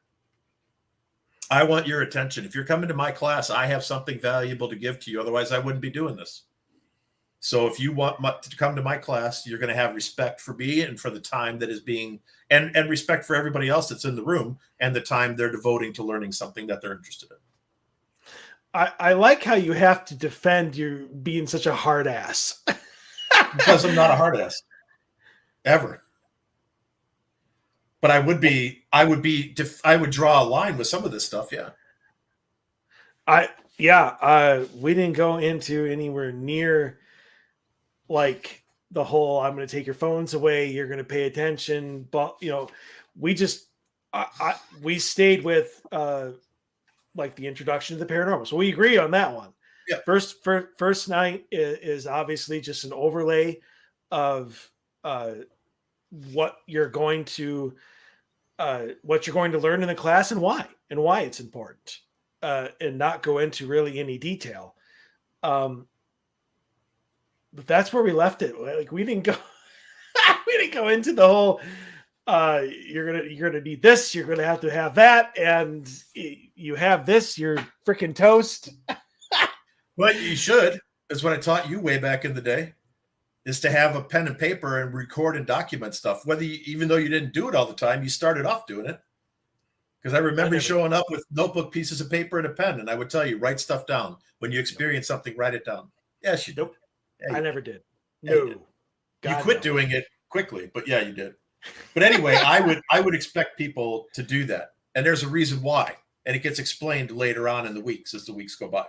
I want your attention. If you're coming to my class, I have something valuable to give to you. Otherwise, I wouldn't be doing this. So if you want to come to my class, you're going to have respect for me and for the time that is being, and respect for everybody else that's in the room and the time they're devoting to learning something that they're interested in. I like how you have to defend you being such a hard ass. Because I'm not a hard ass. Ever. But I would draw a line with some of this stuff. Yeah. We didn't go into anywhere near like the whole, I'm going to take your phones away, you're going to pay attention. But, we just, we stayed with like the introduction to the paranormal. So we agree on that one. Yeah. First night is obviously just an overlay of what you're going to learn in the class and why it's important, and not go into really any detail. But that's where we left it. Like we didn't go into the whole you're gonna need this, you're gonna have to have that, and you have this, you're freaking toast. Well, you should. That's what I taught you way back in the day, is to have a pen and paper and record and document stuff. Even though you didn't do it all the time, you started off doing it. Because I remember showing up with notebook, pieces of paper, and a pen, and I would tell you, write stuff down. When you experience something, write it down. Yes, you do. Yeah, I never did. Yeah, no, you quit doing it quickly, but yeah, you did. But anyway, I would expect people to do that, and there's a reason why, and it gets explained later on in the weeks as the weeks go by.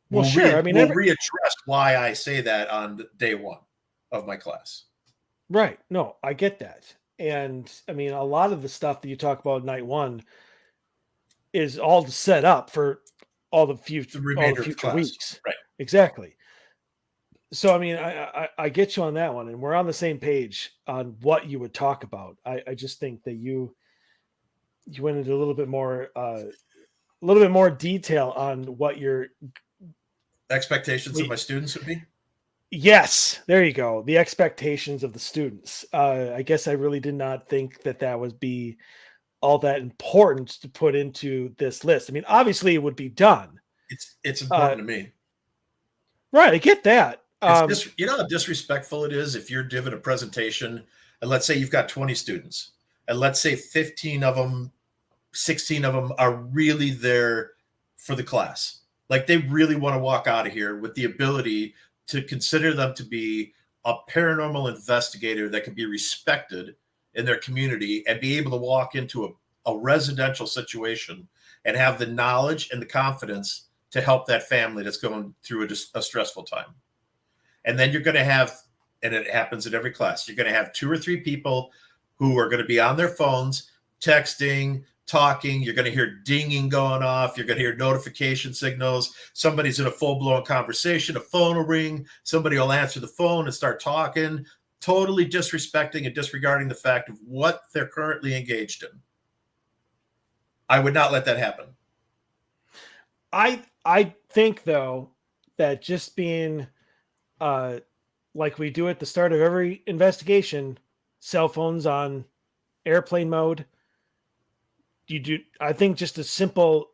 Well, sure. We'll readdress why I say that on day one of my class. Right. No, I get that. And I mean, a lot of the stuff that you talk about night one is all set up for all the future weeks. Right. Exactly. So, I mean, I get you on that one, and we're on the same page on what you would talk about. I just think that you went into a little bit more detail on what your expectations of my students would be. Yes, there you go. The expectations of the students. I guess I really did not think that would be all that important to put into this list. I mean, obviously it would be done. It's important to me. Right, I get that. You know how disrespectful it is if you're giving a presentation, and let's say you've got 20 students, and let's say 15 of them, 16 of them are really there for the class. Like they really want to walk out of here with the ability to consider them to be a paranormal investigator that can be respected in their community and be able to walk into a residential situation and have the knowledge and the confidence to help that family that's going through a stressful time. And then you're going to have, and it happens in every class, you're going to have 2 or 3 people who are going to be on their phones, texting, talking. You're going to hear dinging going off. You're going to hear notification signals. Somebody's in a full-blown conversation. A phone will ring. Somebody will answer the phone and start talking, totally disrespecting and disregarding the fact of what they're currently engaged in. I would not let that happen. I think, though, that just being like we do at the start of every investigation, cell phones on airplane mode. I think just a simple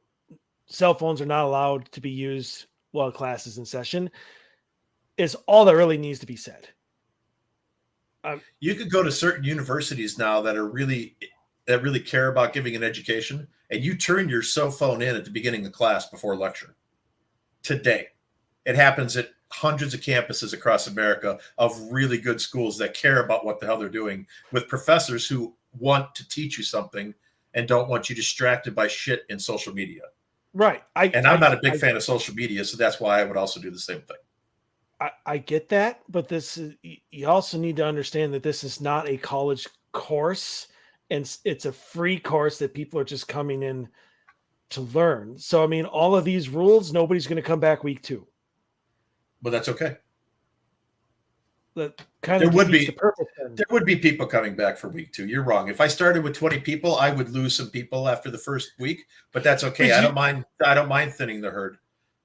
cell phones are not allowed to be used while class is in session is all that really needs to be said. You could go to certain universities now that really care about giving an education, and you turn your cell phone in at the beginning of class before lecture. Today, it happens at hundreds of campuses across America of really good schools that care about what the hell they're doing, with professors who want to teach you something and don't want you distracted by shit in social media. Right. I'm not a big fan of social media, so that's why I would also do the same thing. I get that, but you also need to understand that this is not a college course, and it's a free course that people are just coming in to learn. So, I mean, all of these rules, nobody's going to come back week 2. But that's okay. That kind of there would be people coming back for week 2. You're wrong. If I started with 20 people, I would lose some people after the first week, but that's okay. I don't mind thinning the herd,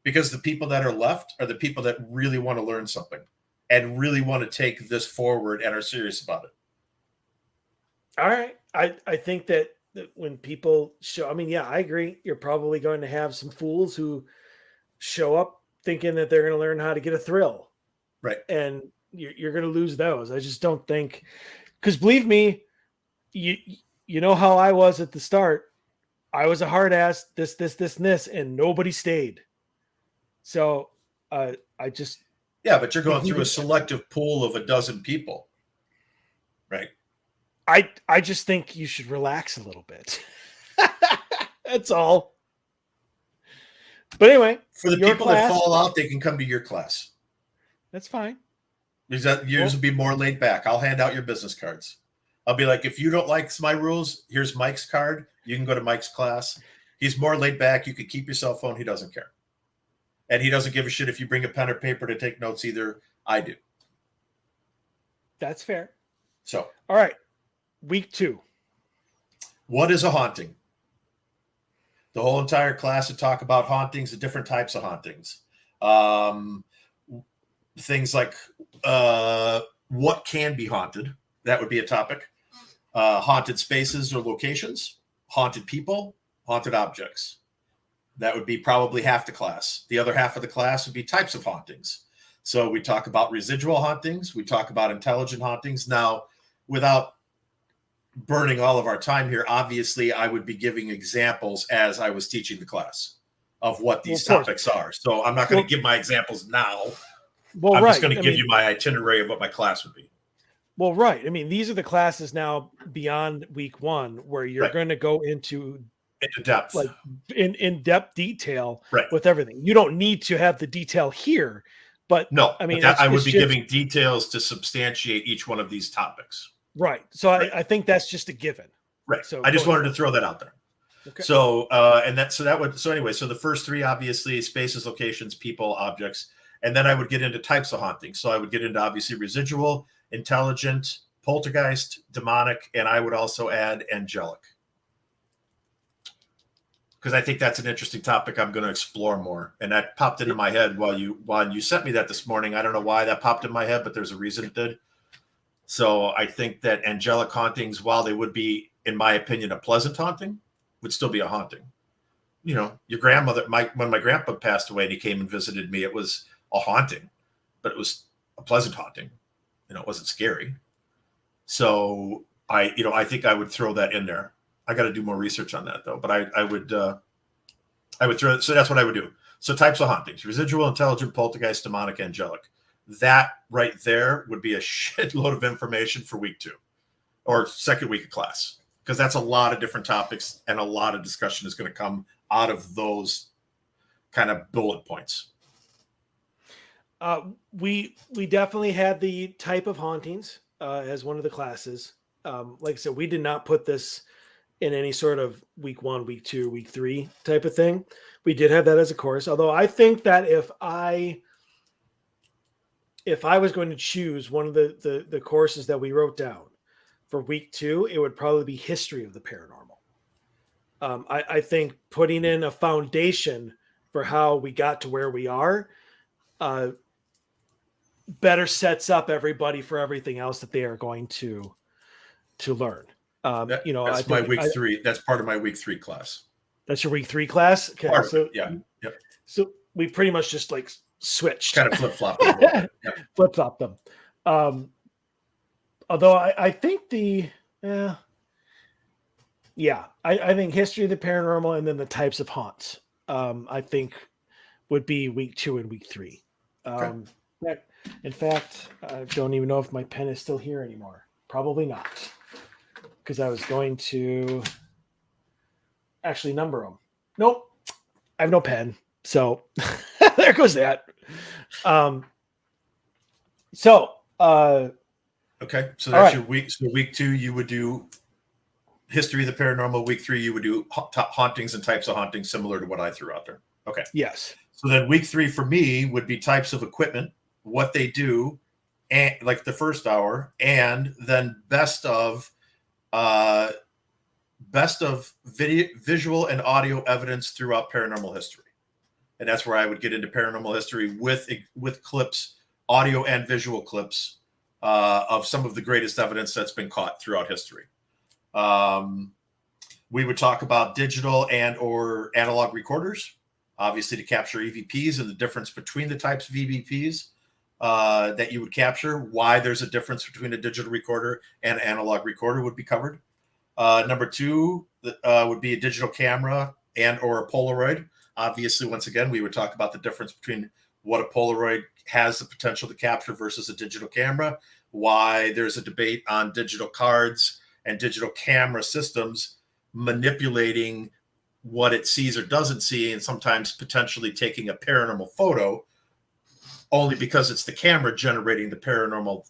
because the people that are left are the people that really want to learn something and really want to take this forward and are serious about it. All right. I think that when people show, I mean, yeah, I agree. You're probably going to have some fools who show up thinking that they're going to learn how to get a thrill. Right. And you're going to lose those. I just don't think, because believe me, you know how I was at the start. I was a hard ass, this, and this, and nobody stayed. So I just. Yeah, but you're going through a selective pool of a dozen people. Right. I just think you should relax a little bit. That's all. But anyway, for the people that fall out, they can come to your class. That's fine. Because yours will be more laid back. I'll hand out your business cards. I'll be like, if you don't like my rules, here's Mike's card. You can go to Mike's class. He's more laid back. You can keep your cell phone. He doesn't care. And he doesn't give a shit if you bring a pen or paper to take notes either. I do. That's fair. So. All right. Week 2. What is a haunting? The whole entire class would talk about hauntings, the different types of hauntings. Things like what can be haunted. That would be a topic. Haunted spaces or locations, haunted people, haunted objects. That would be probably half the class. The other half of the class would be types of hauntings. So we talk about residual hauntings. We talk about intelligent hauntings. Now, without burning all of our time here, obviously I would be giving examples as I was teaching the class of what these topics are. So I'm not going to give my examples now. Well, I'm just going to give you my itinerary of what my class would be. Well, right. I mean, these are the classes now beyond week 1 where you're going to go into depth, like in depth detail right. with everything. You don't need to have the detail here, but no, I mean, I would be giving details to substantiate each one of these topics. Right. So right. I think that's just a given. Right. So I just wanted to throw that out there. Okay. So, anyway, so the first 3, obviously, spaces, locations, people, objects, and then I would get into types of haunting. So I would get into obviously residual, intelligent, poltergeist, demonic, and I would also add angelic. Because I think that's an interesting topic I'm going to explore more. And that popped into my head while you sent me that this morning. I don't know why that popped in my head, but there's a reason it did. So I think that angelic hauntings, while they would be, in my opinion, a pleasant haunting, would still be a haunting. You know, your grandmother, when my grandpa passed away and he came and visited me, it was a haunting, but it was a pleasant haunting. You know, it wasn't scary. So I think I would throw that in there. I got to do more research on that though, but I would throw it. So that's what I would do. So types of hauntings: residual, intelligent, poltergeist, demonic, angelic. That right there would be a shitload of information for week 2 or second week of class, because that's a lot of different topics and a lot of discussion is going to come out of those kind of bullet points. We definitely had the type of hauntings as one of the classes. Like I said, we did not put this in any sort of week 1, week 2, week 3 type of thing. We did have that as a course, although I think that if I was going to choose one of the courses that we wrote down for week 2, it would probably be history of the paranormal. I think putting in a foundation for how we got to where we are better sets up everybody for everything else that they are going to learn. That's my week 3. That's part of my week 3 class. That's your week 3 class. Okay, so yeah, yep. So we pretty much just like switched, kind of flip-flopped flip-flopped them. Although I think I think history of the paranormal and then the types of haunts I think would be week 2 and week 3. In fact, I don't even know if my pen is still here anymore. Probably not, because I was going to actually number them. Nope, I have no pen, so there goes that. Okay, so that's right. Your week. So week 2, you would do history of the paranormal. Week 3, you would do hauntings and types of hauntings, similar to what I threw out there. Okay. Yes. So then week 3 for me would be types of equipment, what they do, and like the first hour, and then best of video, visual and audio evidence throughout paranormal history. And that's where I would get into paranormal history with clips, audio and visual clips of some of the greatest evidence that's been caught throughout history. We would talk about digital and or analog recorders, obviously to capture EVPs and the difference between the types of EVPs that you would capture, why there's a difference between a digital recorder and analog recorder would be covered. Number 2 would be a digital camera and or a Polaroid. Obviously, once again, we would talk about the difference between what a Polaroid has the potential to capture versus a digital camera, why there's a debate on digital cards and digital camera systems manipulating what it sees or doesn't see, and sometimes potentially taking a paranormal photo only because it's the camera generating the paranormal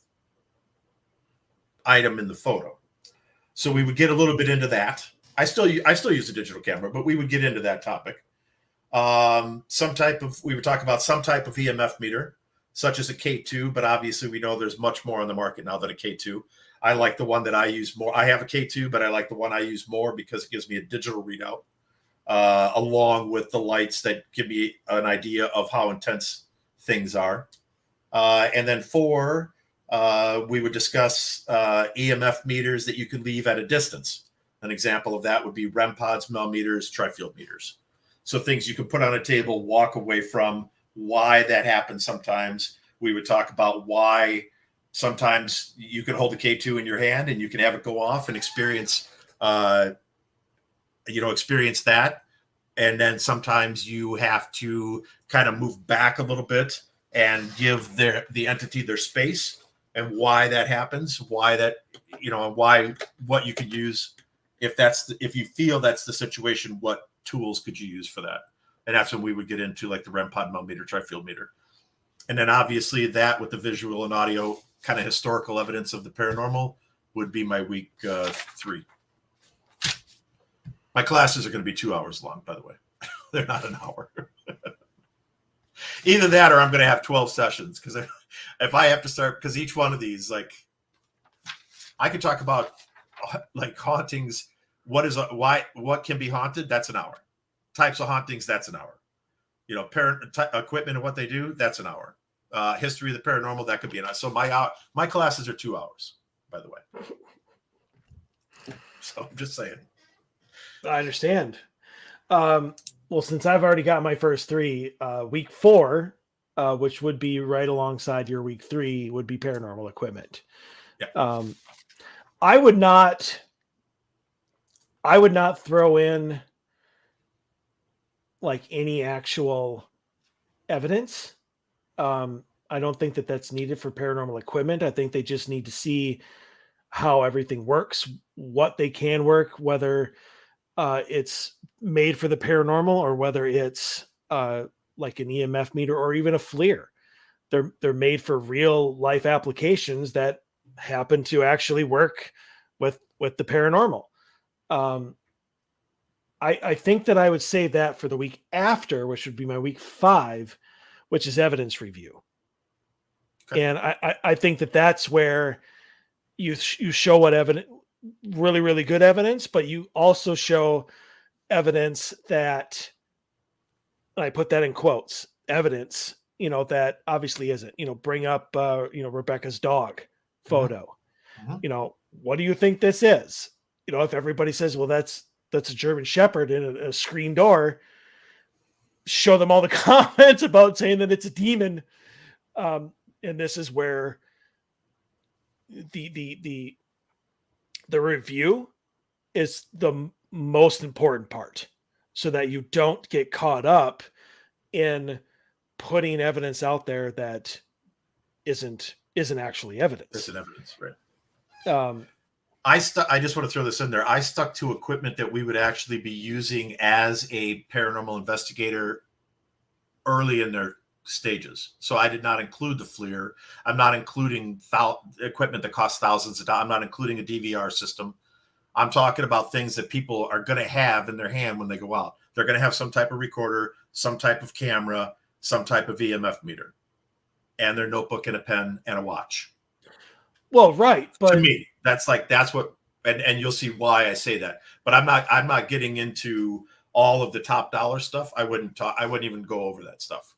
item in the photo. So we would get a little bit into that. I still use a digital camera, but we would get into that topic. We would talk about some type of EMF meter, such as a K2, but obviously we know there's much more on the market now than a K2. I like the one that I use more. I have a K2, but I like the one I use more because it gives me a digital readout, along with the lights that give me an idea of how intense things are. And then 4, we would discuss EMF meters that you can leave at a distance. An example of that would be REM pods, Mel meters, tri-field meters. So things you can put on a table, walk away from, why that happens sometimes. We would talk about why sometimes you can hold the K2 in your hand and you can have it go off and experience that. And then sometimes you have to kind of move back a little bit and give the entity their space, and why that happens, why that, and what you could use if you feel that's the situation, what tools could you use for that? And that's when we would get into like the REM pod, Mel meter, tri-field meter. And then obviously that with the visual and audio kind of historical evidence of the paranormal would be my week 3. My classes are going to be 2 hours long, by the way. They're not an hour. Either that or I'm going to have 12 sessions, because if I have to start, because each one of these, like, I could talk about like hauntings. What can be haunted? That's an hour. Types of hauntings, that's an hour. Equipment and what they do, that's an hour. History of the paranormal, that could be an hour. So my classes are 2 hours, by the way. So I'm just saying. I understand. Well, since I've already got my first 3, week 4, which would be right alongside your week 3, would be paranormal equipment. Yeah. I would not throw in like any actual evidence. I don't think that that's needed for paranormal equipment. I think they just need to see how everything works, what they can work, whether it's made for the paranormal or whether it's like an EMF meter or even a FLIR. They're made for real life applications that happen to actually work with the paranormal. I think that I would save that for the week after, which would be my week 5, which is evidence review. Okay. And I think that that's where you show what evidence, really, really good evidence, but you also show evidence that, I put that in quotes, evidence, that obviously isn't, bring up, Rebecca's dog photo. Mm-hmm. What do you think this is? If everybody says, well, that's a German Shepherd in a screen door, show them all the comments about saying that it's a demon. And this is where the review is the most important part, so that you don't get caught up in putting evidence out there that isn't actually evidence. Isn't evidence, right? I just want to throw this in there. I stuck to equipment that we would actually be using as a paranormal investigator early in their stages. So I did not include the FLIR. I'm not including equipment that costs thousands of dollars. I'm not including a DVR system. I'm talking about things that people are going to have in their hand when they go out. They're going to have some type of recorder, some type of camera, some type of EMF meter, and their notebook and a pen and a watch. Well, right. But to me, that's what, and you'll see why I say that, but I'm not getting into all of the top dollar stuff. I wouldn't even go over that stuff.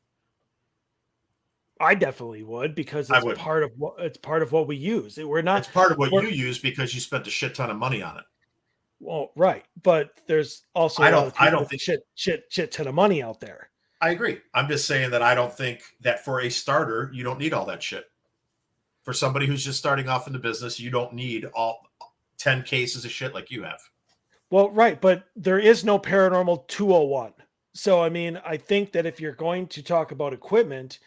I definitely would, because it's part of what we use. It's part of what you use because you spent a shit ton of money on it. Well, right, but there's also a lot of people with shit ton of money out there. I agree. I'm just saying that I don't think that for a starter, you don't need all that shit. For somebody who's just starting off in the business, you don't need all 10 cases of shit like you have. Well, right, but there is no Paranormal 201. So, I mean, I think that if you're going to talk about equipment,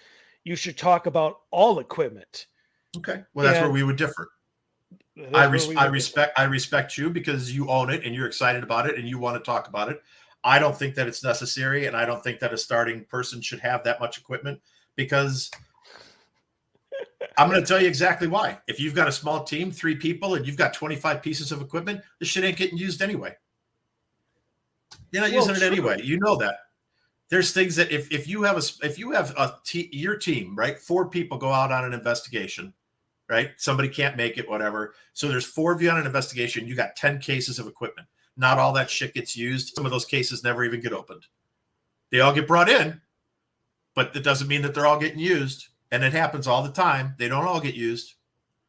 you should talk about all equipment. Okay. Well, that's where we would differ. I respect you because you own it and you're excited about it and you want to talk about it. I don't think that it's necessary, and I don't think that a starting person should have that much equipment, because I'm going to tell you exactly why. If you've got a small team, 3 people, and you've got 25 pieces of equipment, this shit ain't getting used anyway. You're not using it anyway. You know that. There's things that if you have your team, right? 4 people go out on an investigation, right? Somebody can't make it, whatever. So there's 4 of you on an investigation. You got 10 cases of equipment. Not all that shit gets used. Some of those cases never even get opened. They all get brought in, but that doesn't mean that they're all getting used. And it happens all the time. They don't all get used.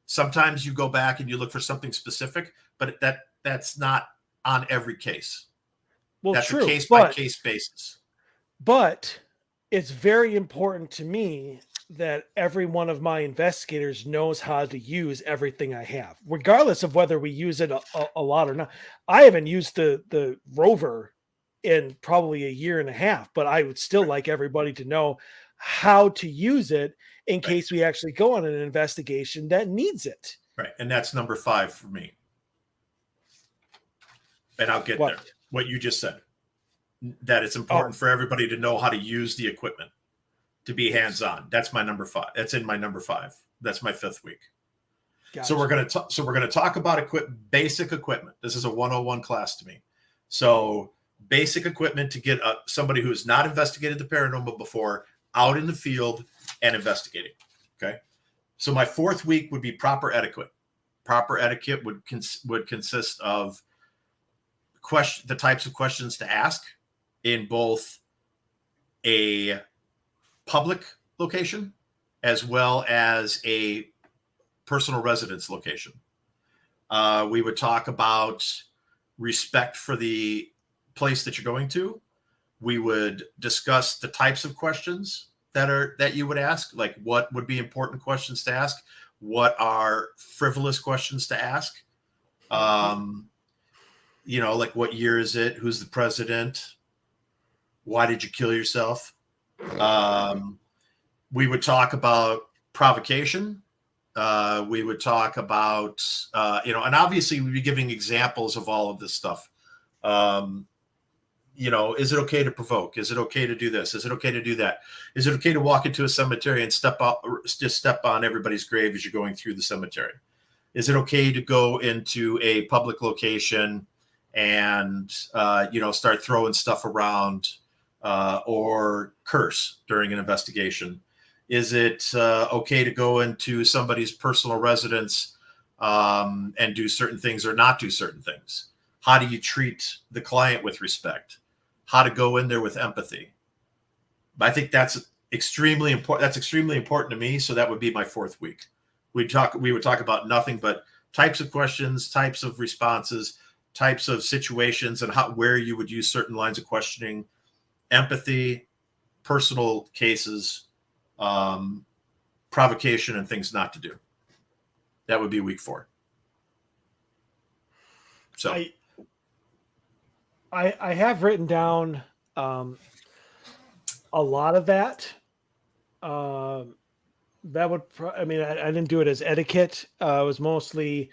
Sometimes you go back and you look for something specific, but that's not on every case. Well, that's true, a case-by-case basis. But it's very important to me that every one of my investigators knows how to use everything I have, regardless of whether we use it a lot or not. I haven't used the rover in probably a year and a half, but I would still like everybody to know how to use it in case we actually go on an investigation that needs it. Right. And that's number 5 for me. And I'll get there. What you just said, that it's important for everybody to know how to use the equipment, to be hands-on. That's my number 5. That's in my number 5. That's my 5th week. Gotcha. So we're going to talk about basic equipment. This is a 101 class to me. So basic equipment to get somebody who has not investigated the paranormal before out in the field and investigating. Okay. So my 4th week would be proper etiquette. Proper etiquette would consist of the types of questions to ask in both a public location as well as a personal residence location. We would talk about respect for the place that you're going to. We would discuss the types of questions that you would ask, like what would be important questions to ask, what are frivolous questions to ask. Like what year is it? Who's the president? Why did you kill yourself? We would talk about provocation. We would talk about, and obviously we'd be giving examples of all of this stuff. Is it okay to provoke? Is it okay to do this? Is it okay to do that? Is it okay to walk into a cemetery and step on everybody's grave as you're going through the cemetery? Is it okay to go into a public location and, start throwing stuff around or curse during an investigation? Is it okay to go into somebody's personal residence and do certain things or not do certain things? How do you treat the client with respect? How to go in there with empathy? I think that's extremely important. That's extremely important to me. So that would be my 4th week. We would talk about nothing but types of questions, types of responses, types of situations, and where you would use certain lines of questioning, empathy, personal cases, provocation, and things not to do. That would be week 4. So I have written down a lot of that. That would, I didn't do it as etiquette. It was mostly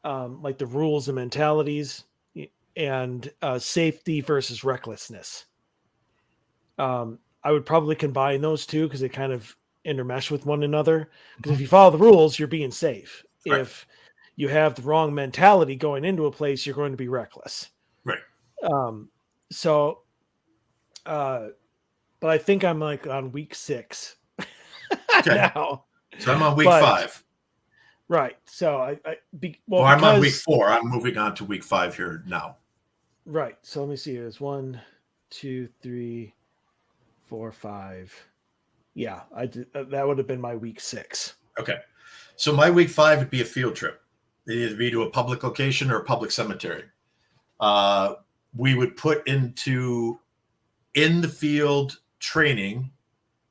like the rules and mentalities and safety versus recklessness. I would probably combine those two because they kind of intermesh with one another. Because if you follow the rules, you're being safe. Right. If you have the wrong mentality going into a place, you're going to be reckless. Right. But I think I'm like on week 6 now. So I'm on week 5. Right. So I'm on week 4. I'm moving on to week 5 here now. Right. So let me see. It's 1, 2, 3, 4, 5. Yeah, I did. That would have been my week 6. Okay. So my week 5 would be a field trip. It'd either be to a public location or a public cemetery. We would put into in the field training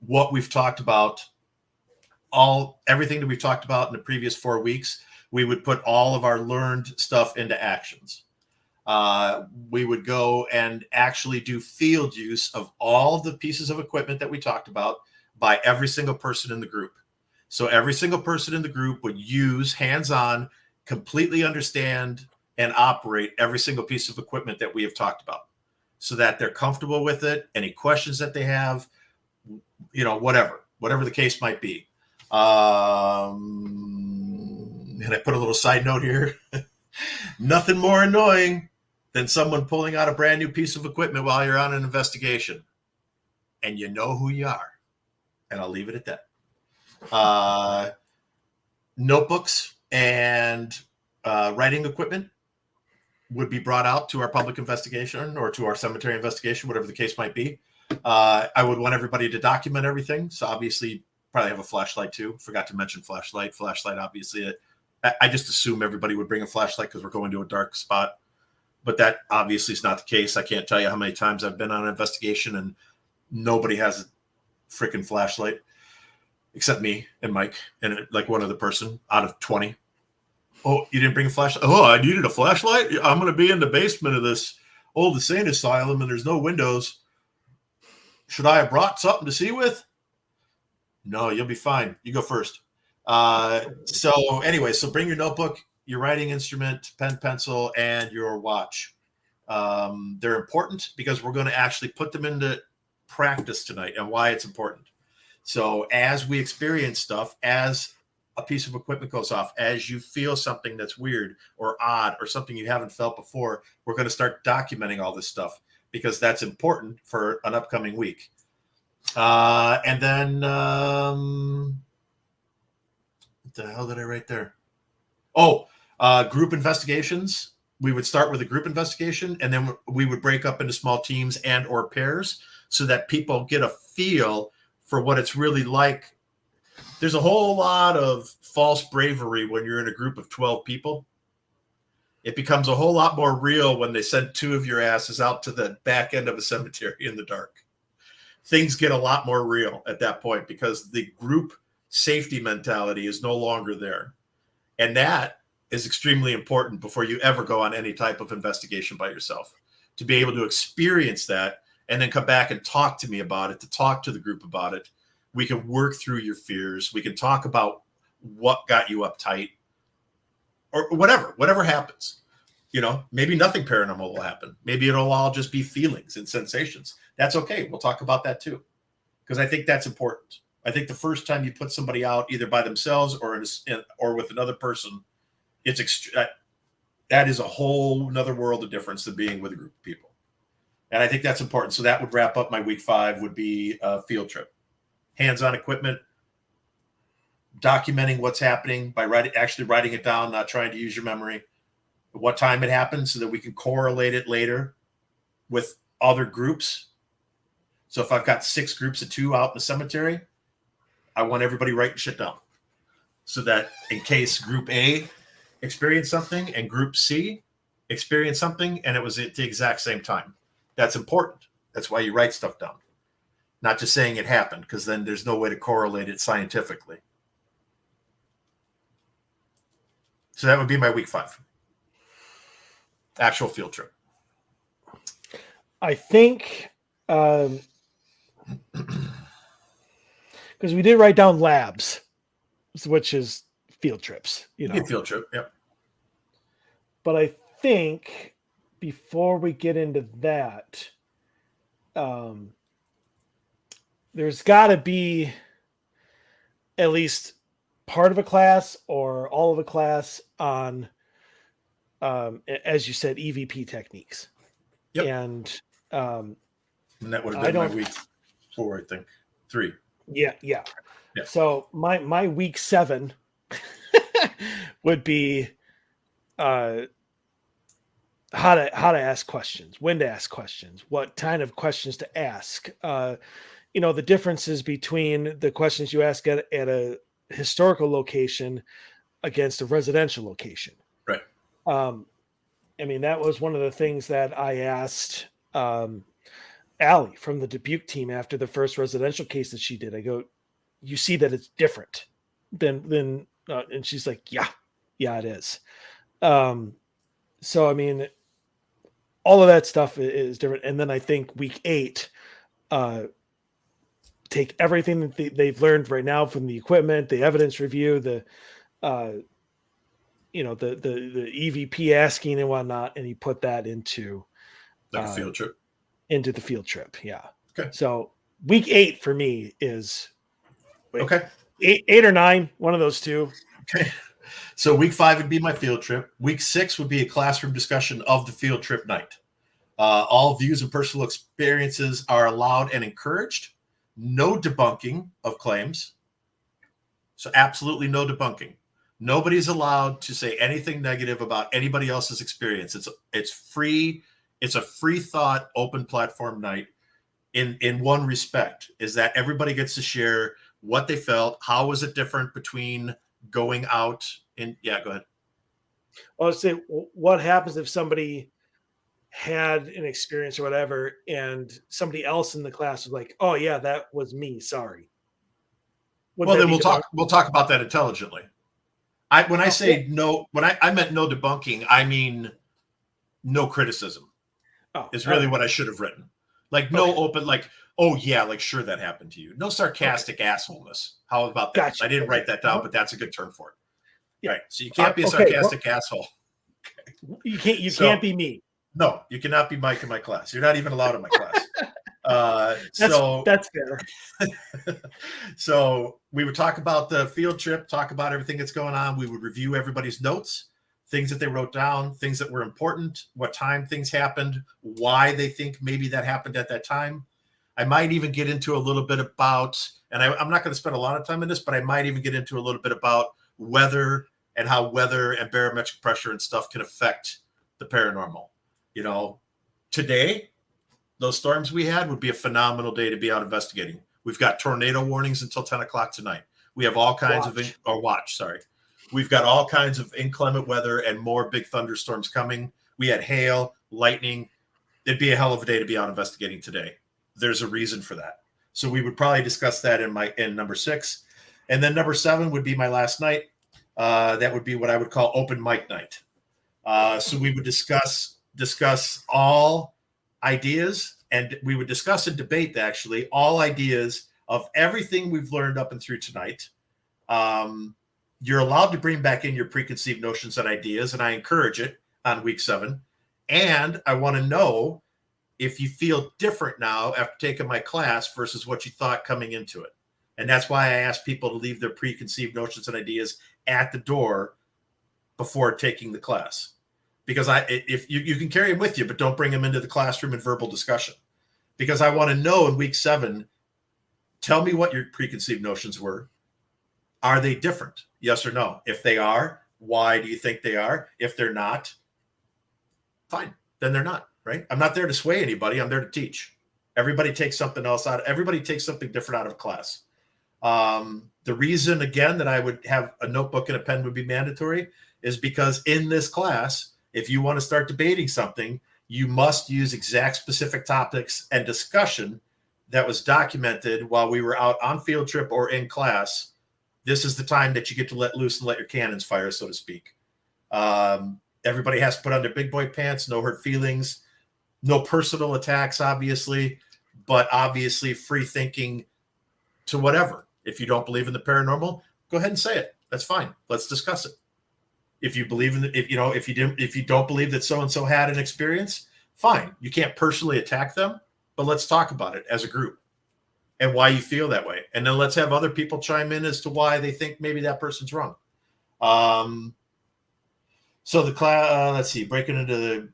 what we've talked about, everything that we've talked about in the previous 4 weeks. We would put all of our learned stuff into actions. We would go and actually do field use of all the pieces of equipment that we talked about by every single person in the group. So every single person in the group would use hands-on, completely understand and operate every single piece of equipment that we have talked about so that they're comfortable with it. Any questions that they have, whatever the case might be. And I put a little side note here. Nothing more annoying than someone pulling out a brand new piece of equipment while you're on an investigation. And you know who you are. And I'll leave it at that. Notebooks and writing equipment would be brought out to our public investigation or to our cemetery investigation, whatever the case might be. I would want everybody to document everything. So obviously, probably have a flashlight too. Forgot to mention flashlight. Flashlight, obviously. I just assume everybody would bring a flashlight because we're going to a dark spot. But that obviously is not the case. I can't tell you how many times I've been on an investigation and nobody has a freaking flashlight except me and Mike and like one other person out of 20. Oh, you didn't bring a flashlight? Oh, I needed a flashlight? I'm going to be in the basement of this old insane asylum and there's no windows. Should I have brought something to see with? No, you'll be fine. You go first. So anyway, so bring your notebook, your writing instrument, pen, pencil, and your watch. They're important because we're going to actually put them into practice tonight and why it's important. So as we experience stuff, as a piece of equipment goes off, as you feel something that's weird or odd or something you haven't felt before, we're going to start documenting all this stuff because that's important for an upcoming week. And then what the hell did I write there? Oh, group investigations. We would start with a group investigation, and then we would break up into small teams and or pairs so that people get a feel for what it's really like. There's a whole lot of false bravery when you're in a group of 12 people. It becomes a whole lot more real when they send 2 of your asses out to the back end of a cemetery in the dark. Things get a lot more real at that point because the group safety mentality is no longer there. And that is extremely important before you ever go on any type of investigation by yourself, to be able to experience that and then come back and talk to me about it, to talk to the group about it. We can work through your fears. We can talk about what got you uptight or whatever happens. Maybe nothing paranormal will happen. Maybe it'll all just be feelings and sensations. That's okay. We'll talk about that too, because I think that's important. I think the first time you put somebody out either by themselves or with another person, that is a whole another world of difference than being with a group of people. And I think that's important. So that would wrap up my week 5 would be a field trip. Hands-on equipment, documenting what's happening by actually writing it down, not trying to use your memory, what time it happened so that we can correlate it later with other groups. So if I've got 6 groups of 2 out in the cemetery, I want everybody writing shit down so that in case group A experienced something and group C experienced something and it was at the exact same time. That's important. That's why you write stuff down. Not just saying it happened, because then there's no way to correlate it scientifically. So that would be my week 5. Actual field trip. I think because we did write down labs, which is field trips. Field trip, yep. But I think before we get into that, there's got to be at least part of a class or all of a class on, as you said, EVP techniques. Yep. And that would have been my week 4, I think. 3. Yeah. So my week 7 would be how to ask questions, when to ask questions, what kind of questions to ask. The differences between the questions you ask at a historical location against a residential location. Right. I mean, that was one of the things that I asked Allie from the Dubuque team after the first residential case that she did. I go, you see that it's different than and she's like, yeah, it is. So, I mean, all of that stuff is different. And then I think week 8, take everything that they've learned right now from the equipment, the evidence review, the EVP asking and whatnot, and you put that into like a field trip. Into the field trip. Yeah. Okay. So week 8 for me is okay. 8 or 9, one of those two. Okay. So week 5 would be my field trip. Week 6 would be a classroom discussion of the field trip night. All views and personal experiences are allowed and encouraged. No debunking of claims. So absolutely no debunking. Nobody's allowed to say anything negative about anybody else's experience. It's free. It's a free thought, open platform night in one respect, is that everybody gets to share what they felt. How was it different between going out and go ahead. I would say, what happens if somebody had an experience or whatever, and somebody else in the class was like, oh yeah, that was me. Sorry. Well, then we'll talk about that intelligently. When I say no, when I meant no debunking, I mean no criticism. Is really what I should have written. Like no open, like, oh yeah, like sure that happened to you. No sarcastic assholeness. How about that? Gotcha. I didn't write that down, but that's a good term for it. Yeah. Right. So you can't be a sarcastic asshole. Okay. You can't be me. No, you cannot be Mike in my class. You're not even allowed in my class. That's fair. So we would talk about the field trip, talk about everything that's going on. We would review everybody's notes, things that they wrote down, things that were important, what time things happened, why they think maybe that happened at that time. I might even get into a little bit about, and I'm not going to spend a lot of time in this, but I might even get into a little bit about weather and how weather and barometric pressure and stuff can affect the paranormal. You know, today, those storms we had would be a phenomenal day to be out investigating. We've got tornado warnings until 10 o'clock tonight. We have all kinds We've got all kinds of inclement weather and more big thunderstorms coming. We had hail, lightning. It'd be a hell of a day to be out investigating today. There's a reason for that. So we would probably discuss that in number 6. And then number 7 would be my last night. That would be what I would call open mic night. So we would discuss all ideas, and we would discuss and debate actually all ideas of everything we've learned up and through tonight. You're allowed to bring back in your preconceived notions and ideas, and I encourage it on week 7. And I want to know if you feel different now after taking my class versus what you thought coming into it. And that's why I ask people to leave their preconceived notions and ideas at the door before taking the class. Because if you can carry them with you, but don't bring them into the classroom in verbal discussion. Because I want to know in week 7, tell me what your preconceived notions were. Are they different? Yes or no? If they are, why do you think they are? If they're not, fine, then they're not, right? I'm not there to sway anybody. I'm there to teach. Everybody takes something else out. Everybody takes something different out of class. The reason, again, that I would have a notebook and a pen would be mandatory is because in this class, if you want to start debating something, you must use exact specific topics and discussion that was documented while we were out on field trip or in class. This is the time that you get to let loose and let your cannons fire, so to speak. Everybody has to put on their big boy pants, no hurt feelings, no personal attacks, obviously, but obviously free thinking to whatever. If you don't believe in the paranormal, go ahead and say it. That's fine. Let's discuss it. If you believe in if you don't believe that so-and-so had an experience, fine. You can't personally attack them, but let's talk about it as a group and why you feel that way. And then let's have other people chime in as to why they think maybe that person's wrong. So the class, let's see, breaking into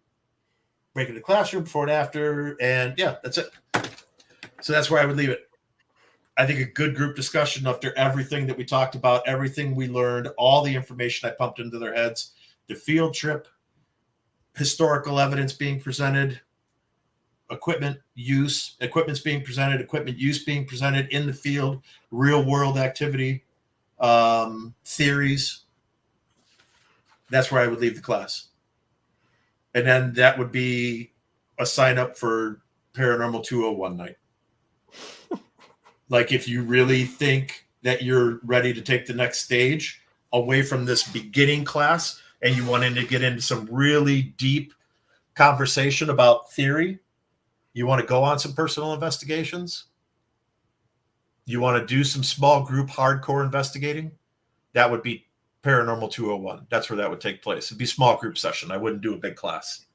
the classroom before and after, and yeah, that's it. So that's where I would leave it. I think a good group discussion after everything that we talked about, everything we learned, all the information I pumped into their heads, the field trip, historical evidence being presented, equipment use being presented in the field, real world activity, theories. That's where I would leave the class. And then that would be a sign up for Paranormal 201 night. Like if you really think that you're ready to take the next stage away from this beginning class and you wanted to get into some really deep conversation about theory, you want to go on some personal investigations, you want to do some small group hardcore investigating, that would be Paranormal 201. That's where that would take place. It'd be a small group session. I wouldn't do a big class.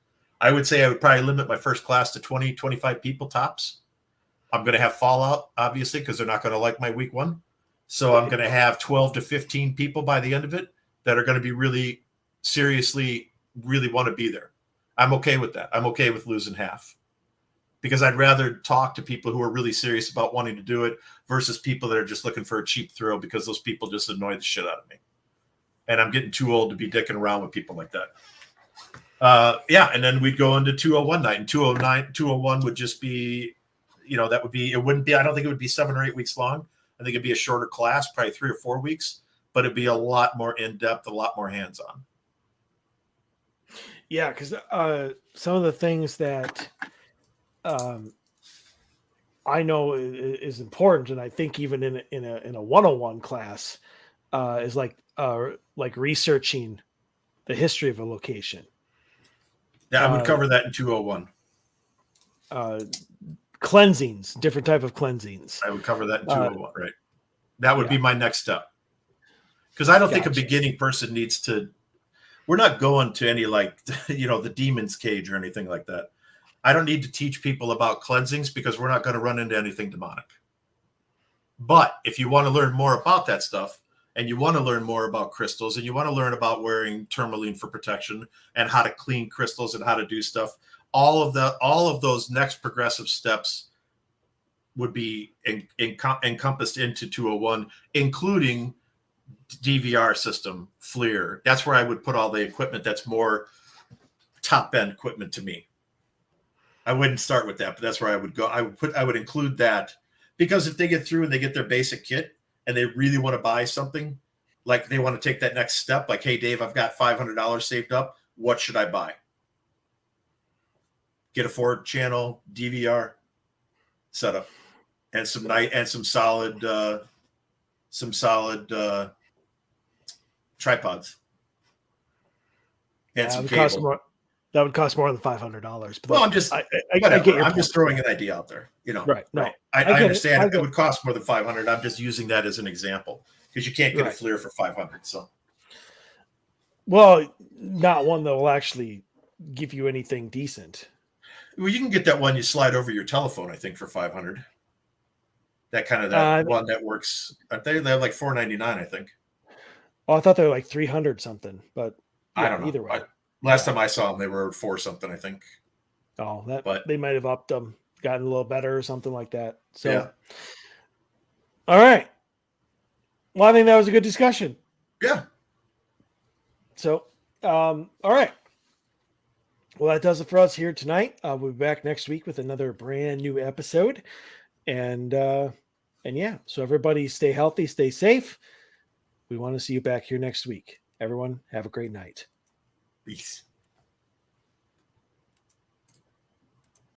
I would say I would probably limit my first class to 20, 25 people tops. I'm going to have fallout, obviously, because they're not going to like my week one. So I'm going to have 12 to 15 people by the end of it that are going to be really seriously, really want to be there. I'm okay with that. I'm okay with losing half because I'd rather talk to people who are really serious about wanting to do it versus people that are just looking for a cheap thrill because those people just annoy the shit out of me. And I'm getting too old to be dicking around with people like that. And then we'd go into 201 night, and 201 would just be, that would be, it wouldn't be, I don't think it would be 7 or 8 weeks long. I think it'd be a shorter class, probably 3 or 4 weeks, but it'd be a lot more in depth, a lot more hands on. Yeah, because some of the things that I know is important, and I think even in a 101 class is like researching the history of a location. Yeah, I would cover that in 201. Cleansings, different type of cleansings. I would cover that in 201, right? That would be my next step. Because I don't think a beginning person needs to, we're not going to any the demon's cage or anything like that. I don't need to teach people about cleansings because we're not going to run into anything demonic. But if you want to learn more about that stuff and you want to learn more about crystals and you want to learn about wearing tourmaline for protection and how to clean crystals and how to do stuff, all of those next progressive steps would be encompassed into 201, including DVR system, FLIR. That's where I would put all the equipment that's more top-end equipment to me. I wouldn't start with that, but that's where I would go. I would include that because if they get through and they get their basic kit and they really want to buy something, like they want to take that next step, like, hey, Dave, I've got $500 saved up. What should I buy? Get a 4-channel DVR setup and some solid tripods and some cable. That would cost more than $500. Well, I'm just, I'm just throwing an idea out there. Right? No, I understand it would cost more than $500. I'm just using that as an example because you can't get a FLIR for $500. So, well, not one that will actually give you anything decent. Well, you can get that one you slide over your telephone, I think, for $500. That kind of one that works. They have like $499, I think. Oh, I thought they were like $300 something, but I don't know. Either way, last time I saw them, they were $4 something, I think. Oh, they might have upped them, gotten a little better or something like that. So, yeah. All right. Well, I think that was a good discussion. Yeah. So, all right. Well, that does it for us here tonight. We'll be back next week with another brand new episode. And yeah, so everybody stay healthy, stay safe. We want to see you back here next week. Everyone, have a great night. Peace.